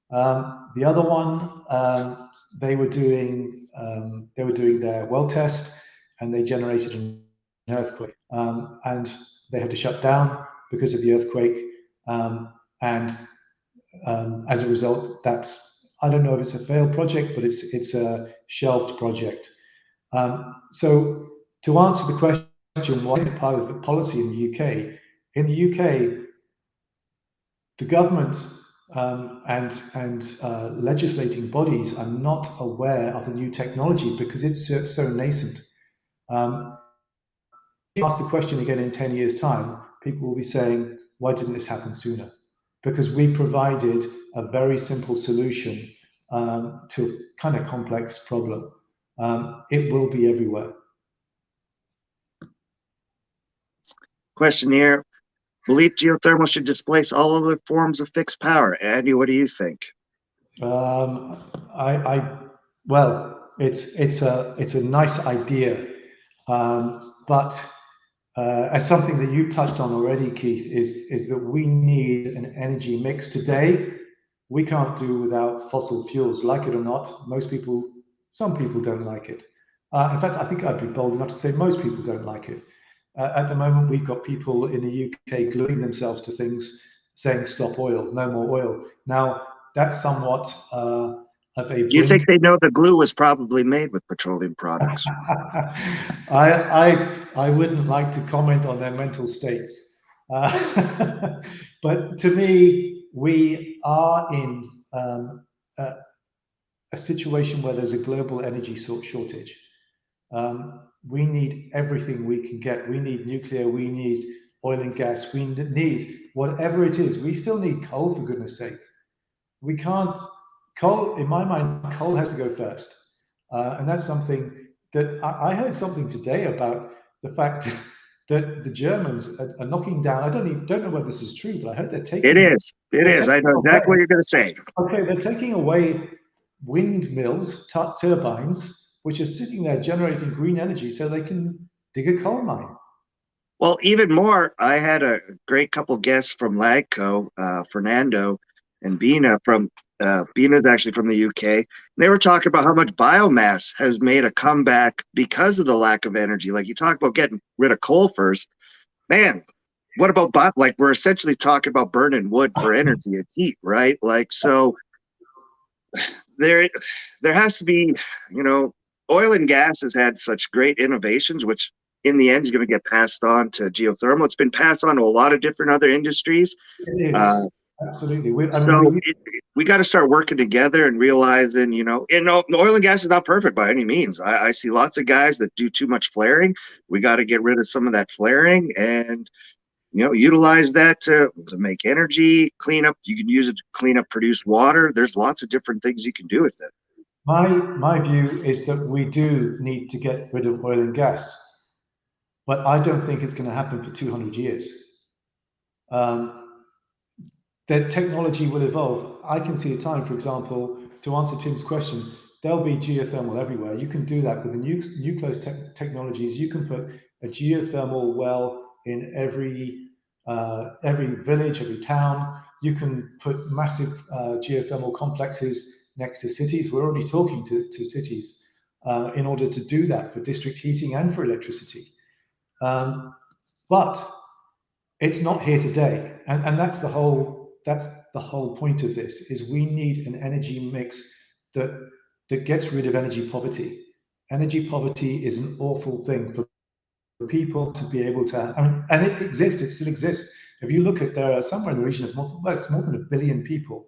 The other one, they were doing their well test, and they generated an earthquake, and they had to shut down because of the earthquake. And as a result, I don't know if it's a failed project, but it's a shelved project. So to answer the question, why is it part of the policy in the UK? In the UK, the government and legislating bodies are not aware of the new technology because it's so nascent. If you ask the question again in 10 years' time, people will be saying, why didn't this happen sooner? Because we provided a very simple solution to a kind of complex problem. It will be everywhere. Question here. Believe geothermal should displace all other forms of fixed power. Andy, what do you think? Well, it's a nice idea, but as something that you touched on already, Keith, is that we need an energy mix today. We can't do without fossil fuels, like it or not. Some people don't like it. In fact, I think I'd be bold enough to say most people don't like it. At the moment, we've got people in the UK gluing themselves to things, saying "Stop oil, no more oil." Now, that's somewhat of a You think bring. they know the glue was probably made with petroleum products? I wouldn't like to comment on their mental states, but to me, we are in a, a situation where there's a global energy shortage. We need everything we can get. We need nuclear. We need oil and gas. We need whatever it is. We still need coal, for goodness sake. We can't. Coal, in my mind, coal has to go first, and that's something that I heard something today about the fact that the Germans are knocking down. I don't know whether this is true, but I heard they're It taking is. It they're is. I taking know exactly what away. you're going to say. Okay, they're taking away windmills, turbines, which are sitting there generating green energy, so they can dig a coal mine. Well, even more, I had a great couple guests from Lagco, Fernando and Bina from Bina's actually from the UK. They were talking about how much biomass has made a comeback because of the lack of energy. Like you talk about getting rid of coal first, man. What about like we're essentially talking about burning wood for energy and heat, right? Like so, there there has to be, you know, oil and gas has had such great innovations, which in the end is going to get passed on to geothermal. It's been passed on to a lot of different other industries. It Uh, is absolutely. so we got to start working together and realizing, oil and gas is not perfect by any means. I see lots of guys that do too much flaring. We got to get rid of some of that flaring and utilize that to make energy, clean up. You can use it to clean up produced water. There's lots of different things you can do with it. My view is that we do need to get rid of oil and gas, but I don't think it's going to happen for 200 years. That technology will evolve. I can see a time, for example, to answer Tim's question, there'll be geothermal everywhere. You can do that with the nuclear technologies. You can put a geothermal well in every village, every town. You can put massive geothermal complexes next to cities. We're already talking to cities in order to do that for district heating and for electricity. But it's not here today, and that's the whole point of this. Is we need an energy mix that gets rid of energy poverty. Energy poverty is an awful thing for people to be able to. I mean, and it exists. It still exists. If you look at there are somewhere in the region of more than 1 billion people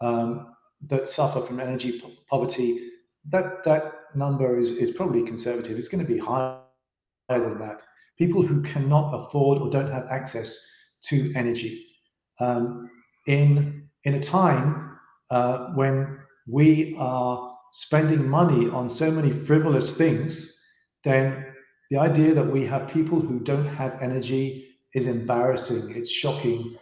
that suffer from energy poverty. That number is probably conservative. It's going to be higher than that. People who cannot afford or don't have access to energy. In a time when we are spending money on so many frivolous things, then the idea that we have people who don't have energy is embarrassing. It's shocking.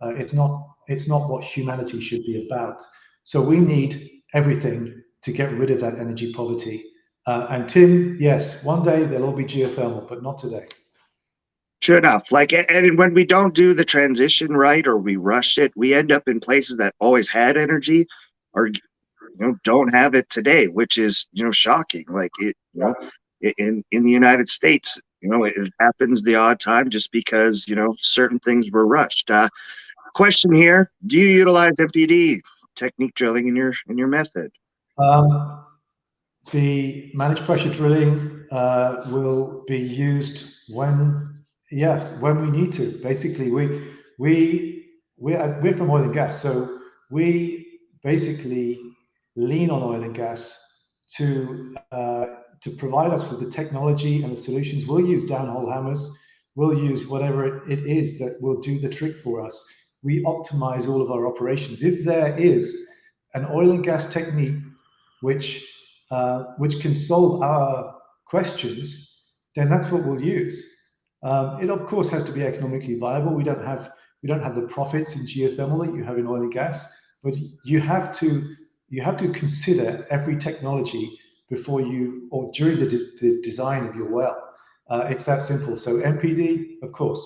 It's not what humanity should be about. So we need everything to get rid of that energy poverty. And Tim, yes, one day they'll all be geothermal, but not today. Sure enough. Like, and when we don't do the transition right or we rush it, we end up in places that always had energy or don't have it today, which is shocking. Like in the United States, it happens the odd time just because certain things were rushed. Question here: do you utilize MPD technique drilling in your method? The managed pressure drilling will be used when we need to. Basically, we're from oil and gas, so we basically lean on oil and gas to provide us with the technology and the solutions. We'll use downhole hammers. We'll use whatever it is that will do the trick for us. We optimize all of our operations. If there is an oil and gas technique which can solve our questions, then that's what we'll use. It of course has to be economically viable. We don't have the profits in geothermal that you have in oil and gas, but you have to consider every technology before you or during the design of your well. It's that simple. So MPD, of course.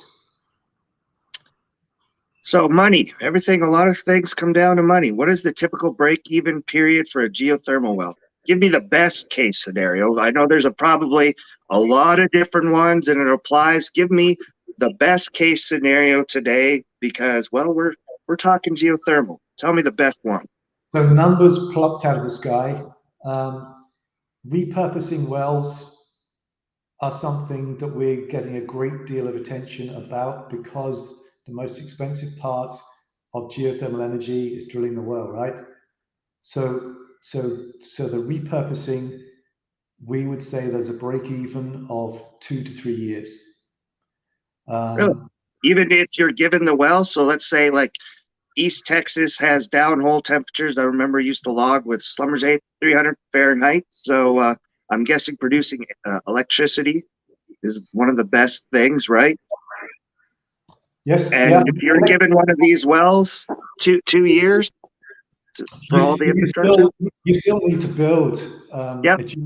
So money, everything, a lot of things come down to money. What is the typical break-even period for a geothermal well? Give me the best case scenario. I know there's probably a lot of different ones and it applies. Give me the best case scenario today because, well, we're talking geothermal. Tell me the best one. So numbers plucked out of the sky. Repurposing wells are something that we're getting a great deal of attention about because the most expensive part of geothermal energy is drilling the well, right? So the repurposing, we would say there's a break even of 2 to 3 years. Really? Even if you're given the well, so let's say like East Texas has downhole temperatures. I remember used to log with Schlumberger 300 Fahrenheit. So I'm guessing producing electricity is one of the best things, right? Yes, And yeah. if you're given one of these wells, 2 years for all the infrastructure. You still need to build Yep. a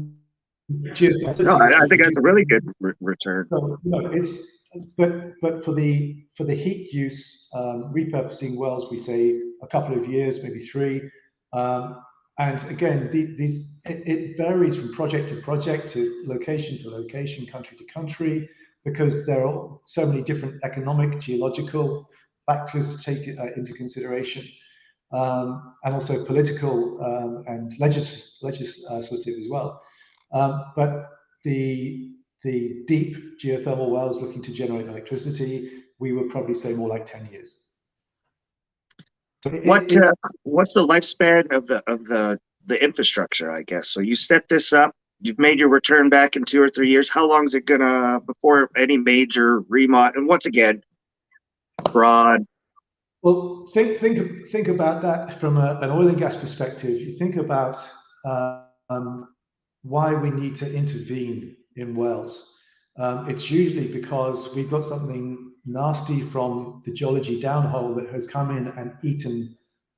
No, I think that's a really good geothermal. return. So, no, but for the heat use, repurposing wells, we say a couple of years, maybe 3. And again, it varies from project to project, to location, country to country, because there are so many different economic, geological factors to take into consideration, and also political and legislative as well. But the deep geothermal wells looking to generate electricity, we would probably say more like 10 years. What's the lifespan of the infrastructure, I guess? So you set this up, you've made your return back in 2 or 3 years. How long is it gonna before any major remodel? And once again, broad. Well, think about that from an oil and gas perspective. You think about why we need to intervene in wells. It's usually because we've got something nasty from the geology downhole that has come in and eaten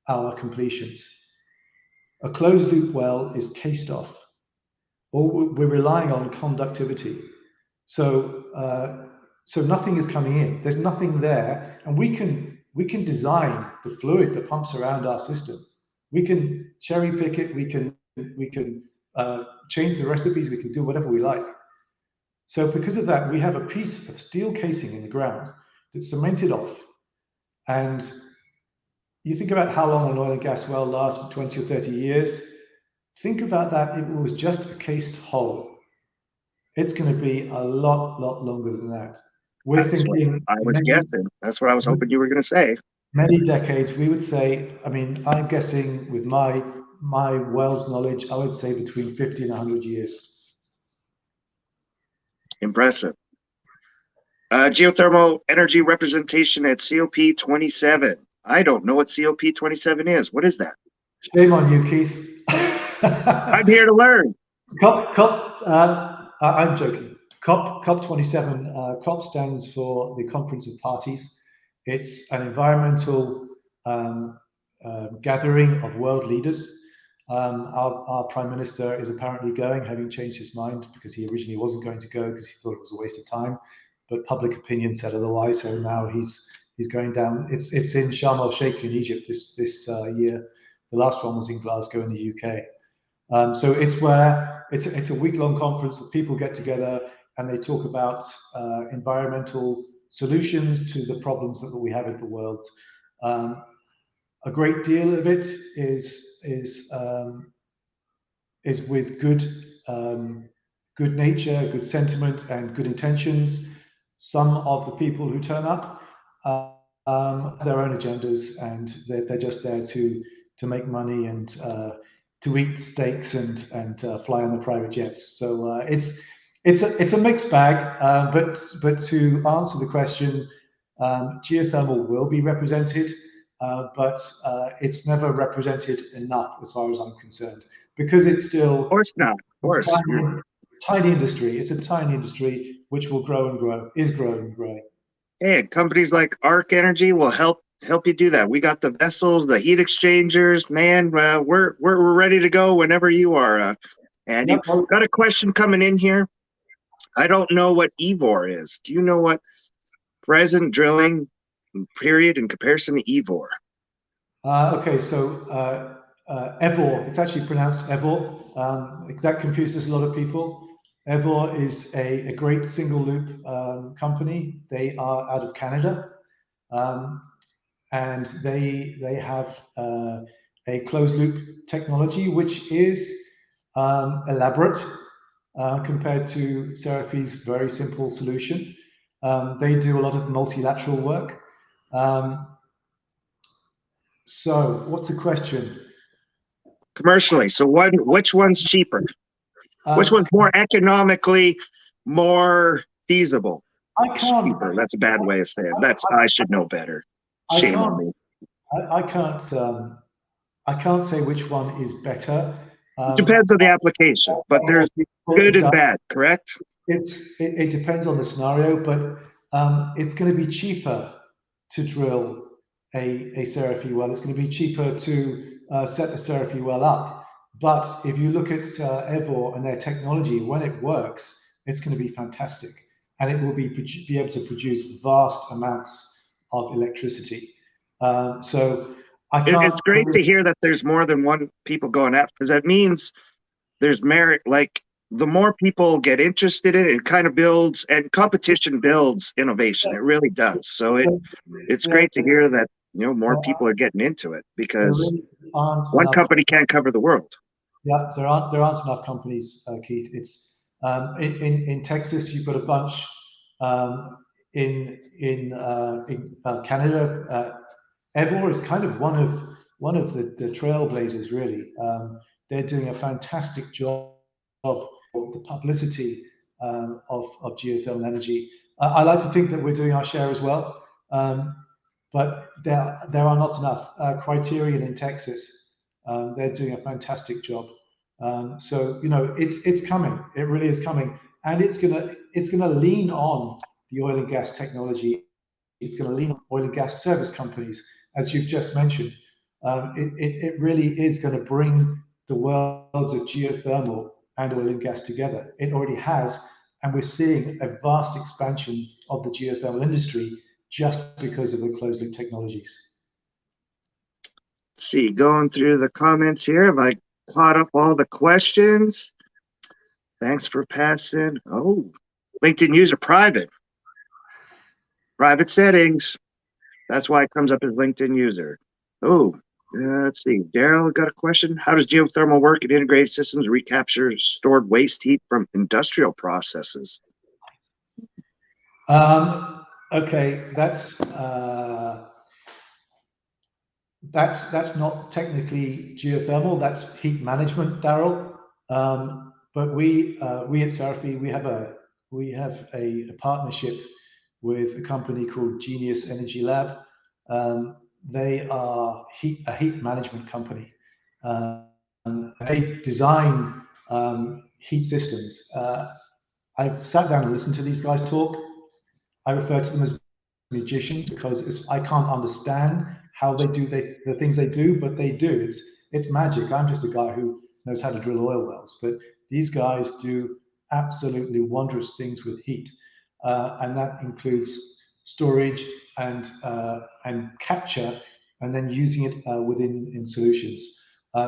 our completions. A closed loop well is cased off, or we're relying on conductivity. So nothing is coming in. There's nothing there, and we can design the fluid that pumps around our system. We can cherry pick it. We can change the recipes. We can do whatever we like. So because of that, we have a piece of steel casing in the ground that's cemented off. And you think about how long an oil and gas well lasts, 20 or 30 years. Think about that if it was just a cased hole. It's going to be a lot longer than that. We're thinking. I was guessing. That's what I was hoping you were going to say. Many decades, we would say. I mean, I'm guessing with my wells knowledge, I would say between 50 and 100 years. Impressive. Geothermal energy representation at COP27. I don't know what COP27 is. What is that? Shame on you, Keith. I'm here to learn. I'm joking. COP27. COP stands for the Conference of Parties. It's an environmental gathering of world leaders. Our Prime Minister is apparently going, having changed his mind because he originally wasn't going to go because he thought it was a waste of time. But public opinion said otherwise, so now he's going down. It's in Sharm el Sheikh in Egypt this year. The last one was in Glasgow in the UK. So it's where it's a week-long conference where people get together and they talk about environmental solutions to the problems that we have in the world. A great deal of it is with good nature, good sentiment, and good intentions. Some of the people who turn up have their own agendas, and they're just there to make money and to eat steaks and fly on the private jets. So it's a mixed bag. But to answer the question, geothermal will be represented, but it's never represented enough as far as I'm concerned, because it's still, of course not. Of course. Tiny industry. It's a tiny industry which will grow and grow, is growing and growing. And companies like Arc Energy will help help you do that. We got the vessels, the heat exchangers, man. We're ready to go whenever you are. Andy, Yep, well, got a question coming in here. I don't know what EVOR is. Do you know what present drilling period in comparison to EVOR? okay, so EVOR, it's actually pronounced EVOR. That confuses a lot of people. EVOR is a great single loop company. They are out of Canada, and they have a closed loop technology which is elaborate compared to Seraphi's very simple solution. They do a lot of multilateral work. So what's the question? Commercially, so which one's cheaper? Which one's more economically more feasible? I can't. Cheaper. That's a bad way of saying it. I should know better. Shame on me. I can't say which one is better. It depends on the application, but there's good and bad, correct? It depends on the scenario, but it's going to be cheaper to drill a Seraphy well. It's going to be cheaper to set a Seraphy well up. But if you look at EVOR and their technology, when it works, it's going to be fantastic, and it will be able to produce vast amounts of electricity. So I can't. It's great to hear that there's more than one people going after, because that means there's merit. Like the more people get interested in it, it kind of builds, and competition builds innovation. It really does. So it's great to hear that more people are getting into it, because one company can't cover the world. Yeah, there aren't enough companies, Keith. It's in Texas, you've got a bunch. In Canada, EVOR is kind of one of the trailblazers, really. They're doing a fantastic job of the publicity of geothermal energy. I like to think that we're doing our share as well, but there are not enough. Criterion in Texas, they're doing a fantastic job. So it's coming. It really is coming, and it's gonna lean on the oil and gas technology. It's going to lean on oil and gas service companies, as you've just mentioned. It really is going to bring the worlds of geothermal and oil and gas together. It already has, and we're seeing a vast expansion of the geothermal industry just because of the closed loop technologies. Let's see, going through the comments here, have I caught up all the questions? Thanks for passing. Oh, LinkedIn user private settings. That's why it comes up as LinkedIn user. Oh, let's see. Daryl got a question. How does geothermal work in integrated systems recapture stored waste heat from industrial processes? Okay, that's not technically geothermal. That's heat management, Daryl. But we at Seraphy, we have a partnership with a company called Genius Energy Lab. They are a heat management company. They design heat systems. I've sat down and listened to these guys talk. I refer to them as magicians because I can't understand how they do the things they do, but they do. It's magic. I'm just a guy who knows how to drill oil wells, but these guys do absolutely wondrous things with heat, and that includes storage and capture, and then using it in solutions.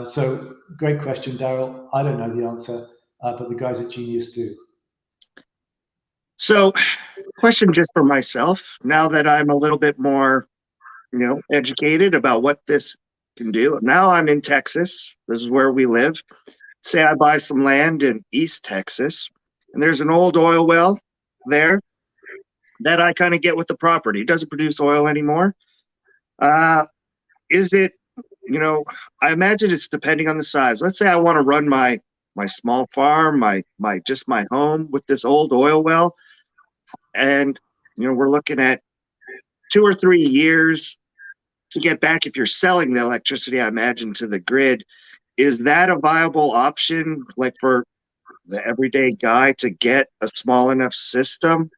So great question, Daryl. I don't know the answer, but the guys at Genius do. So, question just for myself, now that I'm a little bit more, educated about what this can do. Now I'm in Texas. This is where we live. Say I buy some land in East Texas, and there's an old oil well there that I kind of get with the property. It doesn't produce oil anymore. Is it, I imagine it's depending on the size. Let's say I want to run my small farm, my home with this old oil well. And, we're looking at 2 or 3 years to get back. If you're selling the electricity, I imagine, to the grid, is that a viable option, like for the everyday guy, to get a small enough system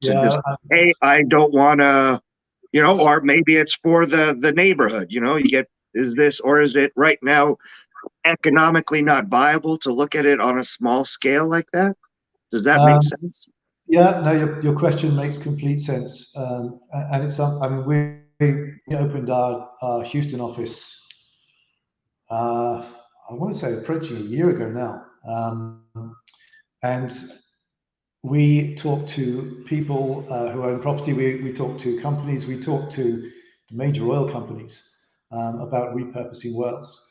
to just, hey, I don't want to or maybe it's for the neighborhood. You get, is this, or is it right now economically not viable to look at it on a small scale like that? Does that make Um, sense? yeah, no, your question makes complete sense. And it's, I mean, we opened our Houston office, I want to say approaching a year ago now. And we talk to people who own property, we talk to companies, we talk to major oil companies about repurposing wells.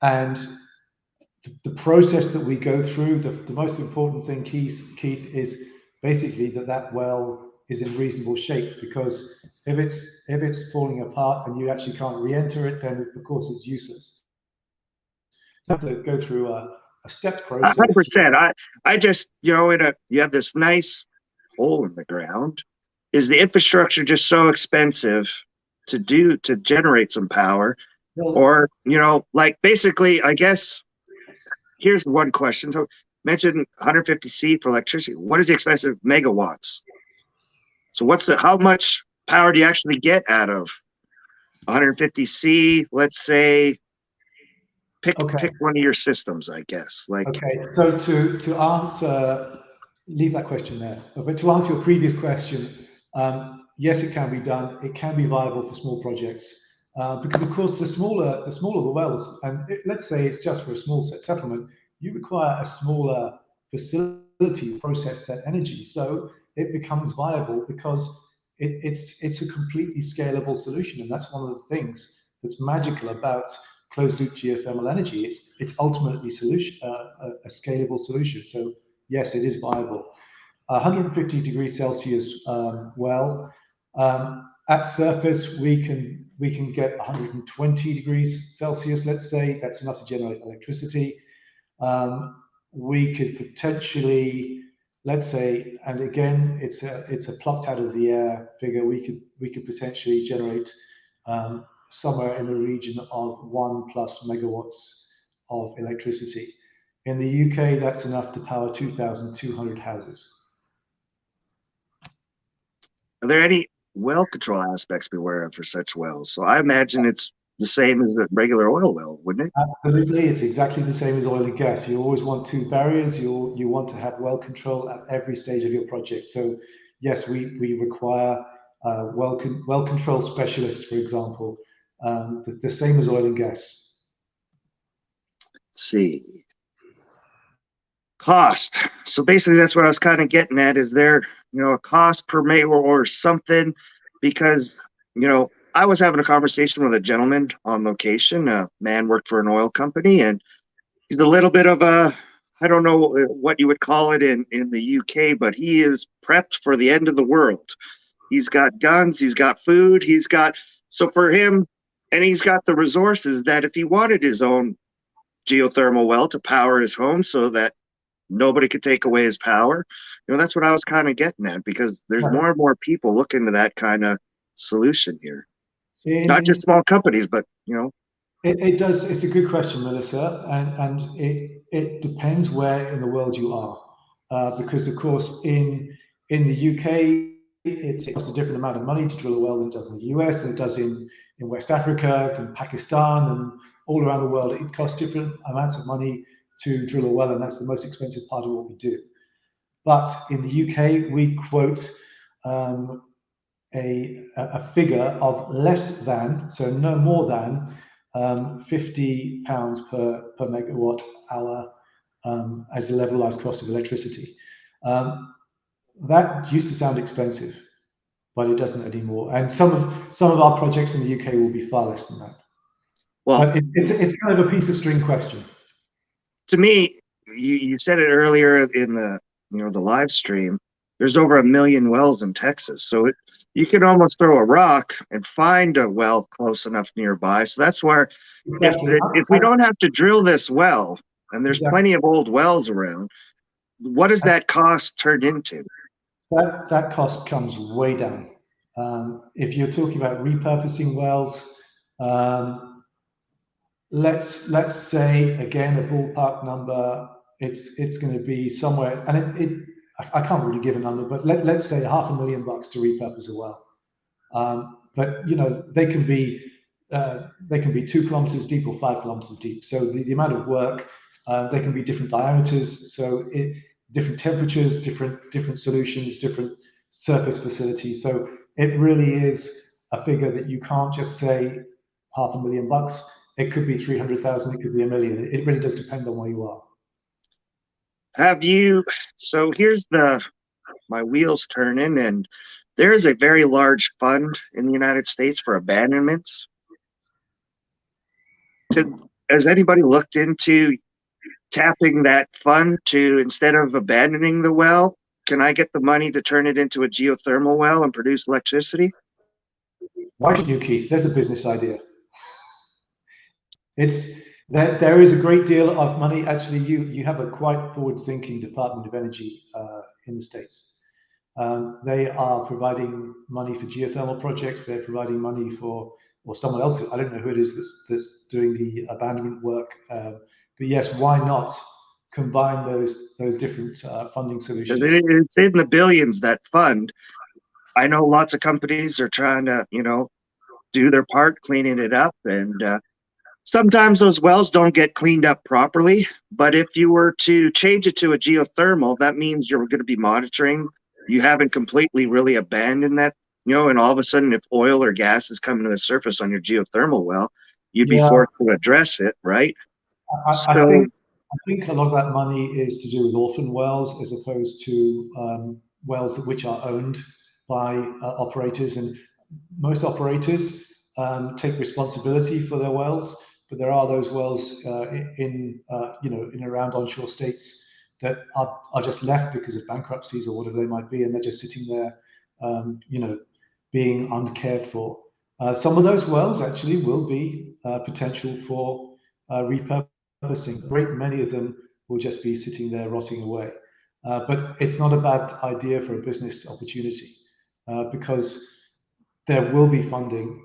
And the process that we go through, the most important thing, Keith, is basically that well is in reasonable shape, because if it's falling apart and you actually can't re-enter it, then of course it's useless. So you have to go through a step process. 100%. I just, you have this nice hole in the ground. Is the infrastructure just so expensive to generate some power? Well, Or, like basically, I guess here's one question. So mentioned 150C for electricity. What is the expensive megawatts? So how much power do you actually get out of 150C? Let's say pick okay. one of your systems, I guess. Like, Okay, so to answer, leave that question there. But to answer your previous question, yes, it can be done. It can be viable for small projects because, of course, the smaller the wells, and let's say it's just for a small settlement, you require a smaller facility to process that energy. So it becomes viable because it's a completely scalable solution, and that's one of the things that's magical about closed loop geothermal energy. It's ultimately a scalable solution. So yes, it is viable. 150 degrees Celsius well. At surface, we can get 120 degrees Celsius. Let's say that's enough to generate electricity. We could potentially, let's say, and again, it's a plucked out of the air figure. We could potentially generate somewhere in the region of 1+ megawatts of electricity. In the UK, that's enough to power 2,200 houses. are there any well control aspects to be aware of for such wells? So I imagine it's the same as a regular oil well, wouldn't it? Absolutely, it's exactly the same as oil and gas. You always want two barriers. You want to have well control at every stage of your project. So yes, we require well control specialists, for example, the same as oil and gas. Let's see. Cost. So basically, that's what I was kind of getting at. Is there, a cost per meg or something? Because, I was having a conversation with a gentleman on location. A man worked for an oil company, and he's a little bit of a, I don't know what you would call it in the UK, but he is prepped for the end of the world. He's got guns, he's got food, so for him, and he's got the resources that if he wanted his own geothermal well to power his home so that nobody could take away his power, that's what I was kind of getting at, because there's more and more people looking to that kind of solution here. Not just In small companies, but, It does. It's a good question, Melissa, and it depends where in the world you are, because of course in the UK it costs a different amount of money to drill a well than it does in the US, than it does in West Africa, and Pakistan, and all around the world. It costs different amounts of money to drill a well, and that's the most expensive part of what we do. But in the UK, we quote a figure of less than, so no more than £50 per megawatt hour as the levelized cost of electricity. That used to sound expensive, but it doesn't anymore. And some of our projects in the UK will be far less than that. well, But it's kind of a piece of string question. to me, you said it earlier in the live stream. There's over 1 million wells in Texas, so you can almost throw a rock and find a well close enough nearby. So that's where, Exactly. if we don't have to drill this well, and there's Exactly. plenty of old wells around, what does that cost turn into? That cost comes way down. If you're talking about repurposing wells, let's say again a ballpark number. It's going to be somewhere, and I can't really give a number, but let's say $500,000 to repurpose a well. But they can be 2 kilometers deep or 5 kilometers deep. So the amount of work, they can be different diameters, so different temperatures, different solutions, different surface facilities. So it really is a figure that you can't just say $500,000. It could be 300,000. It could be 1 million. It really does depend on where you are. So here's my wheels turning, and there is a very large fund in the United States for abandonments. Has anybody looked into tapping that fund to, instead of abandoning the well, can I get the money to turn it into a geothermal well and produce electricity? Why should you, Keith? There's a business idea. There is a great deal of money. Actually, you have a quite forward-thinking Department of Energy in the States. They are providing money for geothermal projects. They're providing money for, or someone else, I don't know who it is that's doing the abandonment work. But yes, why not combine those different funding solutions? It's in the billions, that fund. I know lots of companies are trying to, do their part cleaning it up, and sometimes those wells don't get cleaned up properly. But if you were to change it to a geothermal, that means you're going to be monitoring. You haven't completely really abandoned that, and all of a sudden, if oil or gas is coming to the surface on your geothermal well, you'd be forced to address it, right? I think a lot of that money is to do with orphan wells as opposed to wells which are owned by operators. And most operators take responsibility for their wells, but there are those wells in around onshore states that are just left because of bankruptcies or whatever they might be, and they're just sitting there, being uncared for. Some of those wells actually will be potential for repurposing. A great many of them will just be sitting there rotting away. But it's not a bad idea for a business opportunity because there will be funding.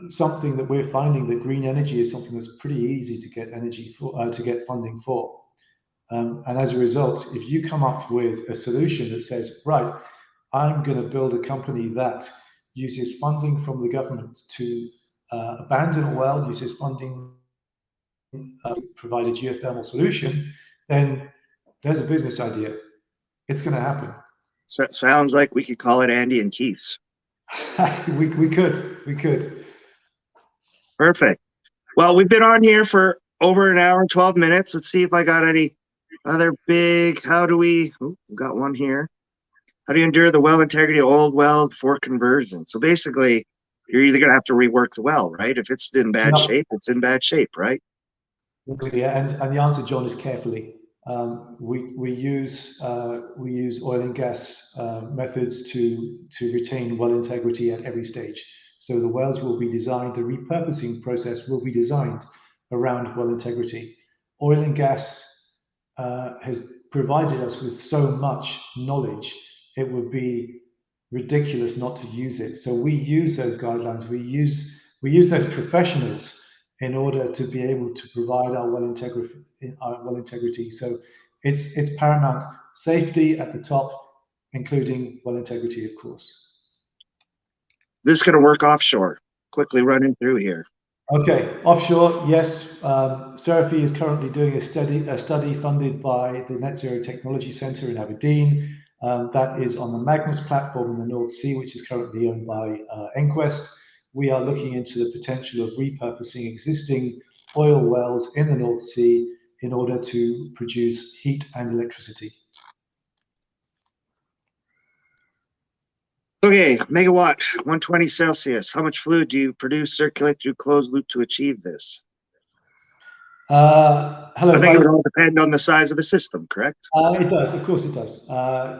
Something that we're finding, that green energy is something that's pretty easy to get to get funding for. And as a result, if you come up with a solution that says, right, I'm going to build a company that uses funding from the government to abandon a well, uses funding to provide a geothermal solution, then there's a business idea. It's going to happen. So it sounds like we could call it Andy and Keith's. we could. Perfect. Well, we've been on here for over an hour and 12 minutes. Let's see if I got any other big, we've got one here. How do you endure the well integrity of old well before conversion? So basically, you're either going to have to rework the well, right? If it's in bad shape, it's in bad shape, right? Yeah, and the answer, John, is carefully. We use oil and gas methods to retain well integrity at every stage. So the wells will be designed, the repurposing process will be designed around well integrity. Oil and gas has provided us with so much knowledge, it would be ridiculous not to use it. So we use those guidelines, we use those professionals in order to be able to provide our well integrity. So it's paramount. Safety at the top, including well integrity, of course. This is going to work offshore. Quickly running through here. Okay, offshore, yes. Seraphy is currently doing a study funded by the Net Zero Technology Centre in Aberdeen. That is on the Magnus platform in the North Sea, which is currently owned by Enquest. We are looking into the potential of repurposing existing oil wells in the North Sea in order to produce heat and electricity. Okay, megawatt, 120 Celsius. How much fluid do you produce, circulate through closed loop to achieve this? Hello. I think it would all depend on the size of the system, correct? It does, of course it does.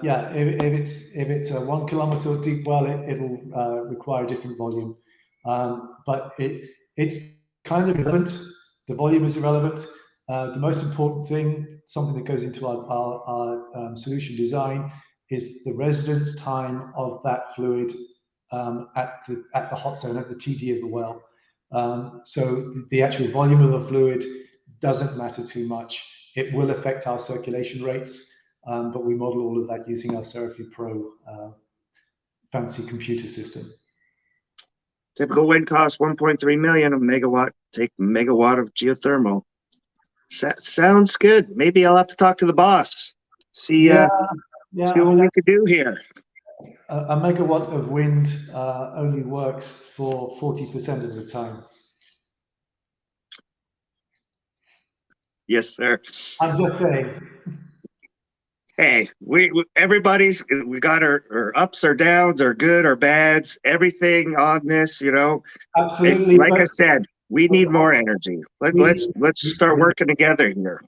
Yeah, if it's a 1 kilometer deep well, it'll require a different volume. But it's kind of irrelevant. The volume is irrelevant. The most important thing, something that goes into our solution design, is the residence time of that fluid at the hot zone, at the TD of the well. So the actual volume of the fluid doesn't matter too much. It will affect our circulation rates, but we model all of that using our Seraphy Pro fancy computer system. Typical wind cost 1.3 million. A megawatt, take megawatt of geothermal. Sounds good. Maybe I'll have to talk to the boss. See, Yeah, see I what mean, we could do here. a megawatt of wind only works for 40% of the time. Yes, sir. I'm just saying. Hey, everybody's we got our ups, our downs, our good, our bads, everything on this. Absolutely, Like I said, we but need more energy. Let's start working together here.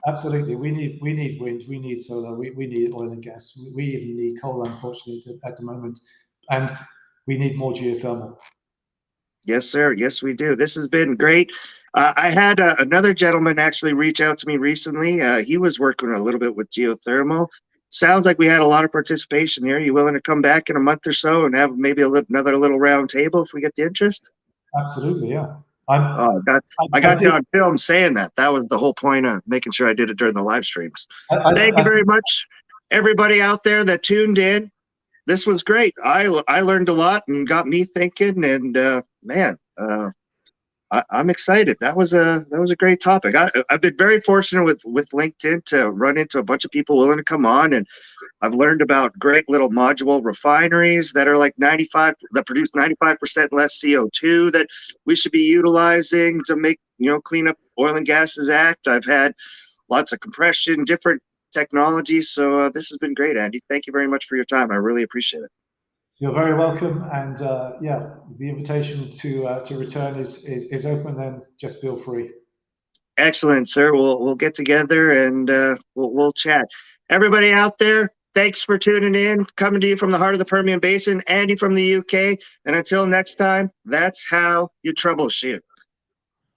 absolutely, we need wind, we need solar, we need oil and gas, we even need coal, unfortunately, at the moment, and we need more geothermal. Yes, sir. Yes, we do. This has been great. I had another gentleman actually reach out to me recently. He was working a little bit with geothermal. Sounds like we had a lot of participation here. You willing to come back in a month or so and have maybe another little round table if we get the interest? Absolutely, yeah. Oh, I I got you did. on film saying that. That was the whole point of making sure I did it during the live streams. I, Thank you I, very much, everybody out there that tuned in. This was great. I learned a lot and got me thinking. And man, I'm excited. That was a great topic. I've been very fortunate with LinkedIn to run into a bunch of people willing to come on, and I've learned about great little module refineries that are like 95 that produce 95% less CO2 that we should be utilizing to make clean up oil and gases act. I've had lots of compression, different technologies. So this has been great, Andy. Thank you very much for your time. I really appreciate it. you're very welcome, and yeah, the invitation to return is open. Then just feel free. Excellent, sir. We'll get together and we'll chat. Everybody out there, thanks for tuning in. Coming to you from the heart of the Permian Basin, Andy from the UK. And until next time, that's how you troubleshoot.